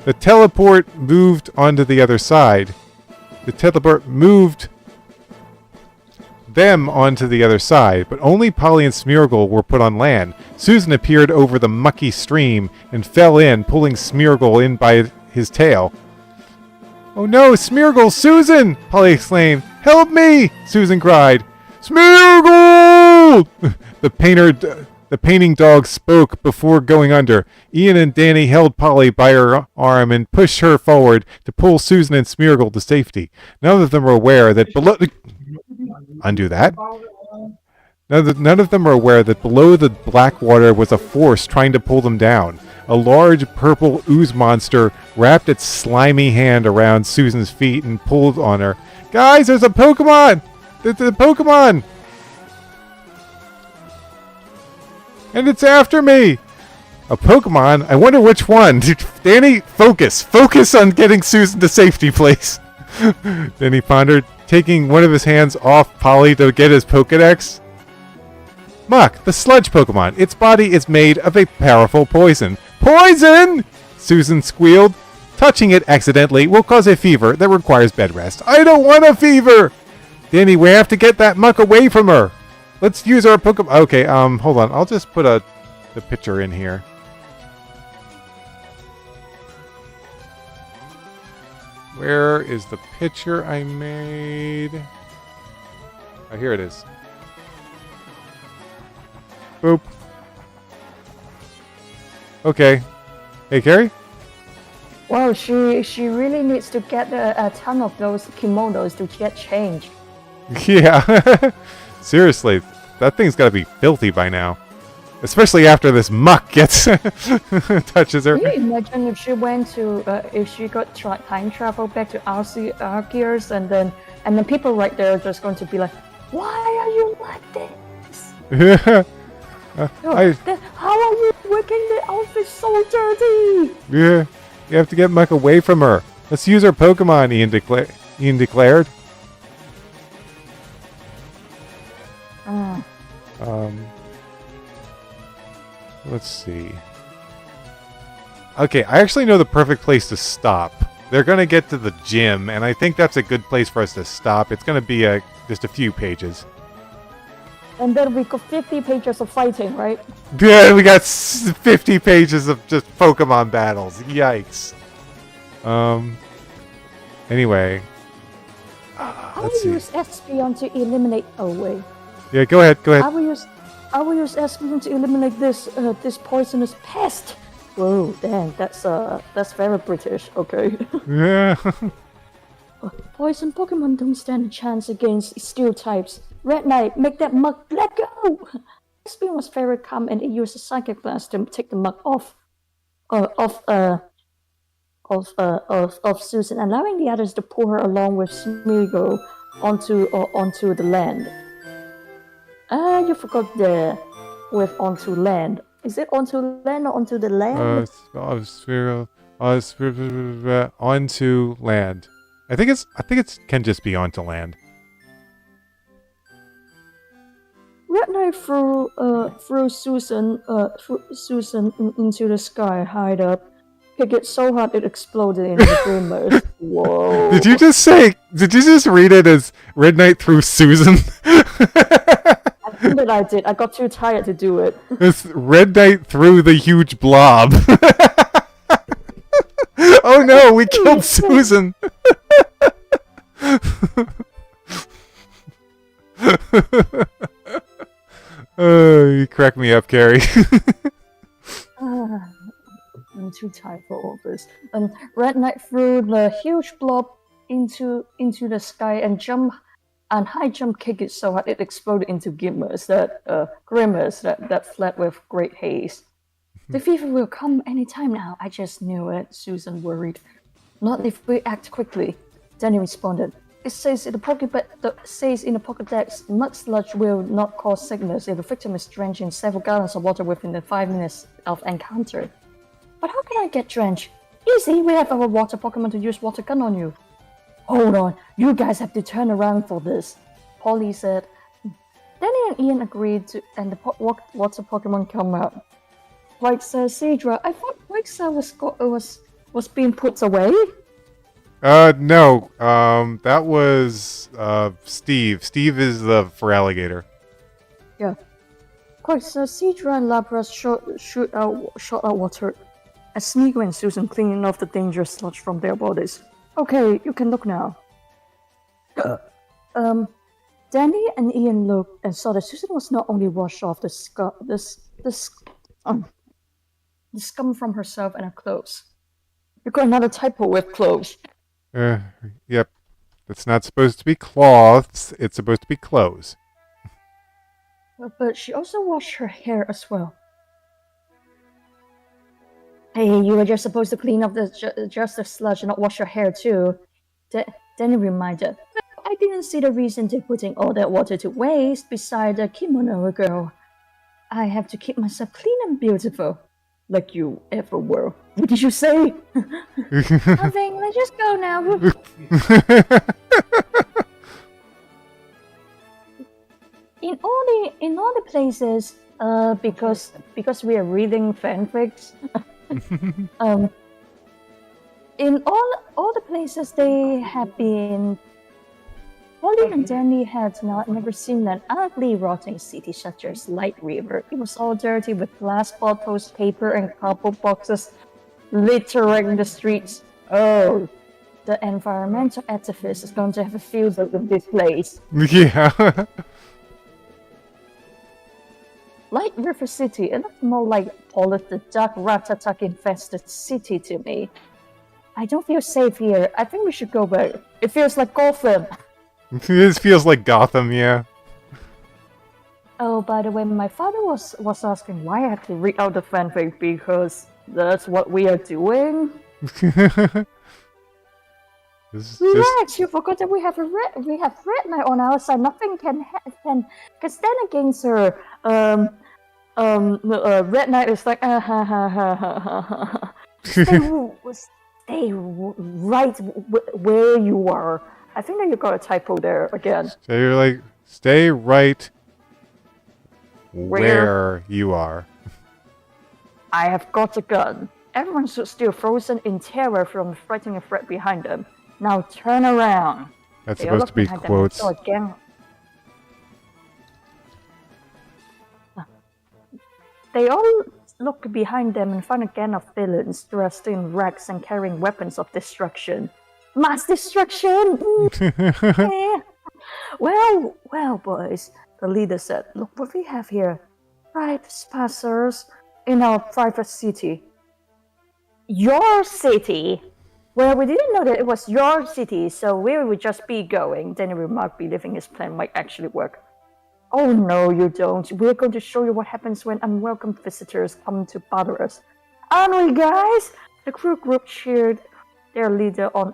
[SPEAKER 1] The teleport moved onto the other side. The teleport moved them onto the other side, but only Polly and Smeargle were put on land. Susan appeared over the mucky stream and fell in, pulling Smeargle in by his tail. Oh no, Smeargle! Susan! Polly exclaimed. Help me! Susan cried. Smeargle! The painting dog spoke before going under. Ian and Danny held Polly by her arm and pushed her forward to pull Susan and Smeargle to safety. None of them were aware that below... Undo that. None of them were aware that below the black water was a force trying to pull them down. A large purple ooze monster wrapped its slimy hand around Susan's feet and pulled on her. Guys, there's a Pokemon! There's a Pokemon! And it's after me! A Pokemon? I wonder which one. Danny, focus. Focus on getting Susan to safety, please. Then he pondered, taking one of his hands off Polly to get his Pokedex. Muck, the sludge Pokemon. Its body is made of a powerful poison. Poison! Susan squealed. Touching it accidentally will cause a fever that requires bed rest. I don't want a fever! Danny, we have to get that Muck away from her. Let's use our Pokemon. Okay, hold on. I'll just put the picture in here. Where is the picture I made? Oh, here it is. Boop. Okay. Hey, Carrie?
[SPEAKER 2] Well, she really needs to get a ton of those kimonos to get changed.
[SPEAKER 1] Yeah. Seriously, that thing's got to be filthy by now. Especially after this muck gets touches her.
[SPEAKER 2] Can you imagine if she went to, if she got time travel back to Arceus, and then people right there are just going to be like, why are you like this?
[SPEAKER 1] Yeah.
[SPEAKER 2] How are you making the outfit so dirty?
[SPEAKER 1] Yeah. You have to get muck away from her. Let's use our Pokemon, Ian declared. Let's see. Okay, I actually know the perfect place to stop. They're going to get to the gym, and I think that's a good place for us to stop. It's going to be just a few pages.
[SPEAKER 2] And then we got 50 pages of fighting, right?
[SPEAKER 1] Yeah, we got 50 pages of just Pokemon battles. Yikes. Anyway.
[SPEAKER 2] I will use Espeon to eliminate... Oh, wait.
[SPEAKER 1] Yeah, go ahead.
[SPEAKER 2] I will use Espeon to eliminate this poisonous pest. Whoa, dang, that's very British. Okay.
[SPEAKER 1] Yeah.
[SPEAKER 2] Poison Pokemon don't stand a chance against steel types. Red Knight, make that mug let go. Espeon was very calm, and it used a Psychic Blast to take the mug off Susan, allowing the others to pull her along with Smeagol onto the land. You forgot the with onto land. Is it onto land or onto the land?
[SPEAKER 1] Onto land. I think it can just be onto land.
[SPEAKER 2] Red Knight threw Susan into the sky, high up. Kick it so hard it exploded in the dreamers. Whoa!
[SPEAKER 1] Did you just read it as Red Knight threw Susan?
[SPEAKER 2] I think that I did. I got too tired to do it.
[SPEAKER 1] It's Red Knight threw the huge blob. Oh no, we killed Susan. You crack me up, Carrie.
[SPEAKER 2] I'm too tired for all this. Red Knight threw the huge blob into the sky and high jump kicked it so hard it exploded into grimmers that fled with great haste. The fever will come any time now. I just knew it. Susan worried. Not if we act quickly. Danny responded. It says in the Pokédex, mud sludge will not cause sickness if the victim is drenched in several gallons of water within the 5 minutes of encounter. But how can I get drenched? Easy, we have our water Pokemon to use water gun on you. Hold on, you guys have to turn around for this, Polly said. Danny and Ian agreed to, and the water Pokemon come out. Like Cedra, I thought Quixar was being put away.
[SPEAKER 1] No. That was Steve. Steve is the Feraligatr.
[SPEAKER 2] Yeah. Quixar, Cedra, and Lapras shot out water. As Smeagol and Susan cleaning off the dangerous sludge from their bodies. Okay, you can look now. Danny and Ian looked and saw that Susan was not only washed off the scum from herself and her clothes. You got another typo with clothes.
[SPEAKER 1] Yep. It's not supposed to be cloths. It's supposed to be clothes.
[SPEAKER 2] But she also washed her hair as well. Hey, you were just supposed to clean up just the sludge and not wash your hair too. Danny reminded. I didn't see the reason to putting all that water to waste beside the kimono girl. I have to keep myself clean and beautiful. Like you ever were. What did you say? Nothing, let's just go now. In all the places, because we are reading fanfics, in all the places they have been, Polly and Danny had never seen an ugly, rotting city such as Light River. It was all dirty with glass bottles, paper, and cardboard boxes littering the streets. Oh, the environmental activist is going to have a field day with this place.
[SPEAKER 1] Yeah.
[SPEAKER 2] Light River City, it looks more like Paulus the dark rat-attack-infested city to me. I don't feel safe here. I think we should go back. It feels like Gotham.
[SPEAKER 1] This feels like Gotham, yeah.
[SPEAKER 2] Oh, by the way, my father was asking why I have to read out the fanfic because that's what we are doing. Relax, you forgot that we have red knight on our side. Nothing can stand against her. Red knight is like stay right where you are. I think that you got a typo there again.
[SPEAKER 1] So you're like, stay right where you are.
[SPEAKER 2] I have got a gun. Everyone stood still, frozen in terror from the frightening threat behind them. Now turn around.
[SPEAKER 1] That's supposed to be quotes.
[SPEAKER 2] They all look behind them and find a gang of villains dressed in rags and carrying weapons of destruction. Mass destruction! Yeah. Well, boys, the leader said, look what we have here. Trespassers in our private city. Your city? Well, we didn't know that it was your city, so where would just be going? Danny remarked, believing his plan might actually work. Oh no, you don't. We're going to show you what happens when unwelcome visitors come to bother us. Aren't we, guys? The crew group cheered their leader on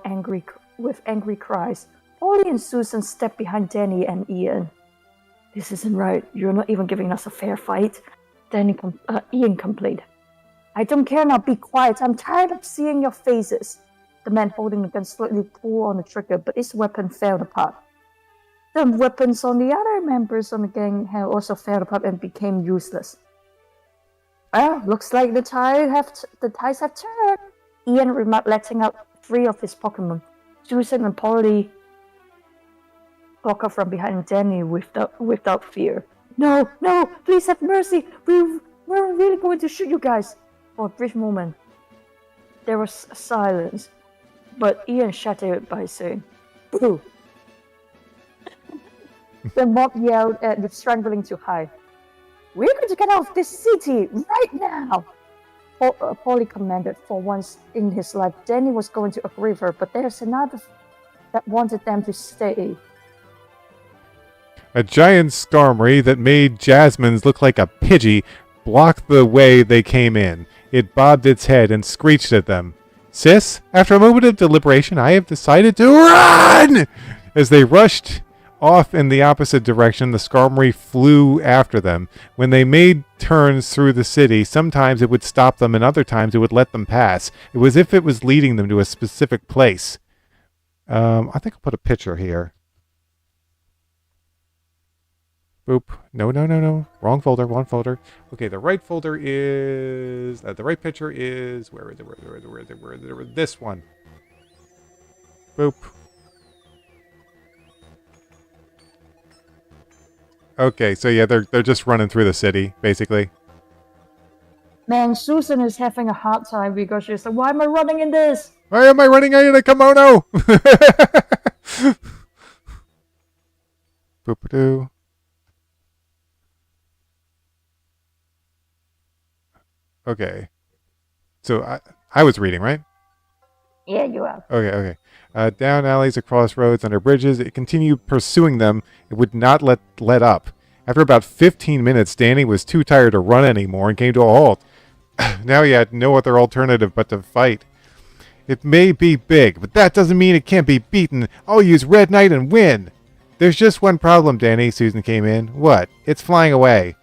[SPEAKER 2] with angry cries. Polly and Susan stepped behind Danny and Ian. This isn't right. You're not even giving us a fair fight. Ian complained. I don't care now. Be quiet. I'm tired of seeing your faces. The man holding the gun slightly pulled on the trigger, but his weapon fell apart. The weapons on the other members of the gang had also fell apart and became useless. Well, looks like the tides have turned. Ian remarked, letting out 3 of his Pokemon. Susan and Polly walked up from behind Danny without fear. No, please have mercy. We're really going to shoot you guys. For a brief moment, there was silence, but Ian shattered it by saying, "Boo!" The mob yelled with strangling to hide. We're going to get out of this city right now! Polly commanded. For once in his life, Danny was going to agree with her, but there's another that wanted them to stay.
[SPEAKER 1] A giant skarmory that made Jasmine's look like a Pidgey blocked the way they came in. It bobbed its head and screeched at them. Sis, after a moment of deliberation, I have decided to run! As they rushed off in the opposite direction, the skarmory flew after them. When they made turns through the city, sometimes it would stop them and other times it would let them pass. It was as if it was leading them to a specific place. I think I'll put a picture here. Boop. No. Wrong folder. Okay, the right folder is... the right picture is... Where is it? This one. Boop. Okay, so yeah, they're just running through the city, basically.
[SPEAKER 2] Man, Susan is having a hard time because she's like, why am I running in this?
[SPEAKER 1] Why am I running in a kimono? Boop-a-doo. Okay. So I was reading, right?
[SPEAKER 2] Yeah, you are.
[SPEAKER 1] Okay. Down alleys, across roads, under bridges. It continued pursuing them. It would not let up. After about 15 minutes, Danny was too tired to run anymore and came to a halt. Now he had no other alternative but to fight. It may be big, but that doesn't mean it can't be beaten. I'll use Red Knight and win. There's just one problem, Danny. Susan came in. What? It's flying away.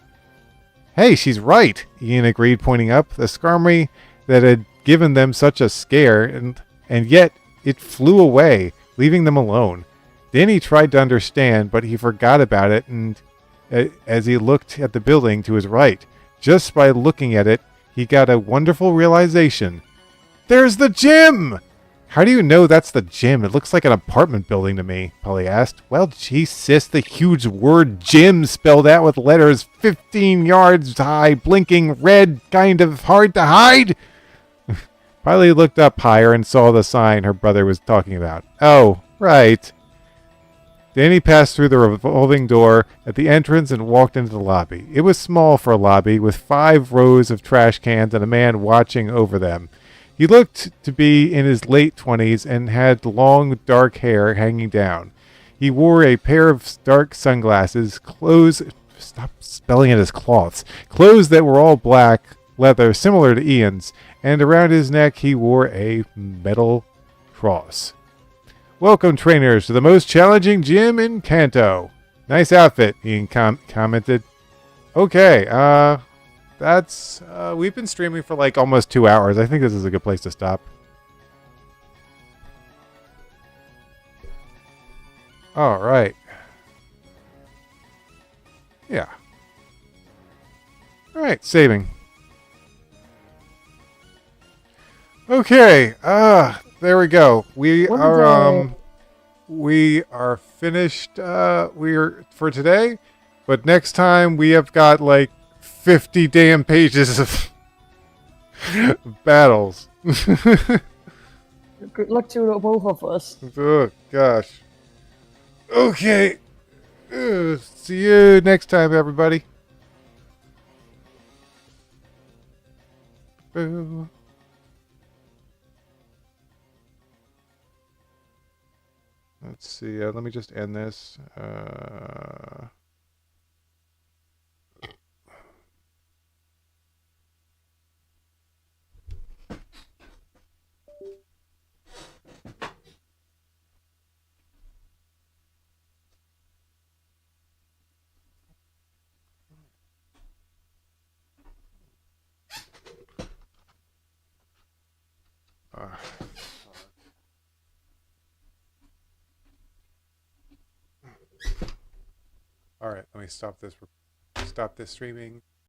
[SPEAKER 1] Hey, she's right, Ian agreed, pointing up. The skarmory that had given them such a scare, and yet it flew away, leaving them alone. Danny tried to understand, but he forgot about it and as he looked at the building to his right. Just by looking at it, he got a wonderful realization. There's the gym! How do you know that's the gym? It looks like an apartment building to me, Polly asked. Well, gee, sis, the huge word gym spelled out with letters 15 yards high, blinking red, kind of hard to hide. Polly looked up higher and saw the sign her brother was talking about. Oh, right. Danny passed through the revolving door at the entrance and walked into the lobby. It was small for a lobby, with 5 rows of trash cans and a man watching over them. He looked to be in his late 20s and had long, dark hair hanging down. He wore a pair of dark sunglasses, clothes. Stop spelling it as cloths. Clothes that were all black leather, similar to Ian's, and around his neck he wore a metal cross. Welcome, trainers, to the most challenging gym in Kanto. Nice outfit, Ian commented. Okay, that's, we've been streaming for like almost 2 hours. I think this is a good place to stop. Alright. Yeah. Alright, saving. Okay, there we go. We are finished, for today, but next time we have got like 50 damn pages of battles.
[SPEAKER 2] Good luck to the both of us.
[SPEAKER 1] Oh, gosh. Okay. See you next time, everybody. Boo. Let's see. Let me just end this. All right, let me stop this streaming.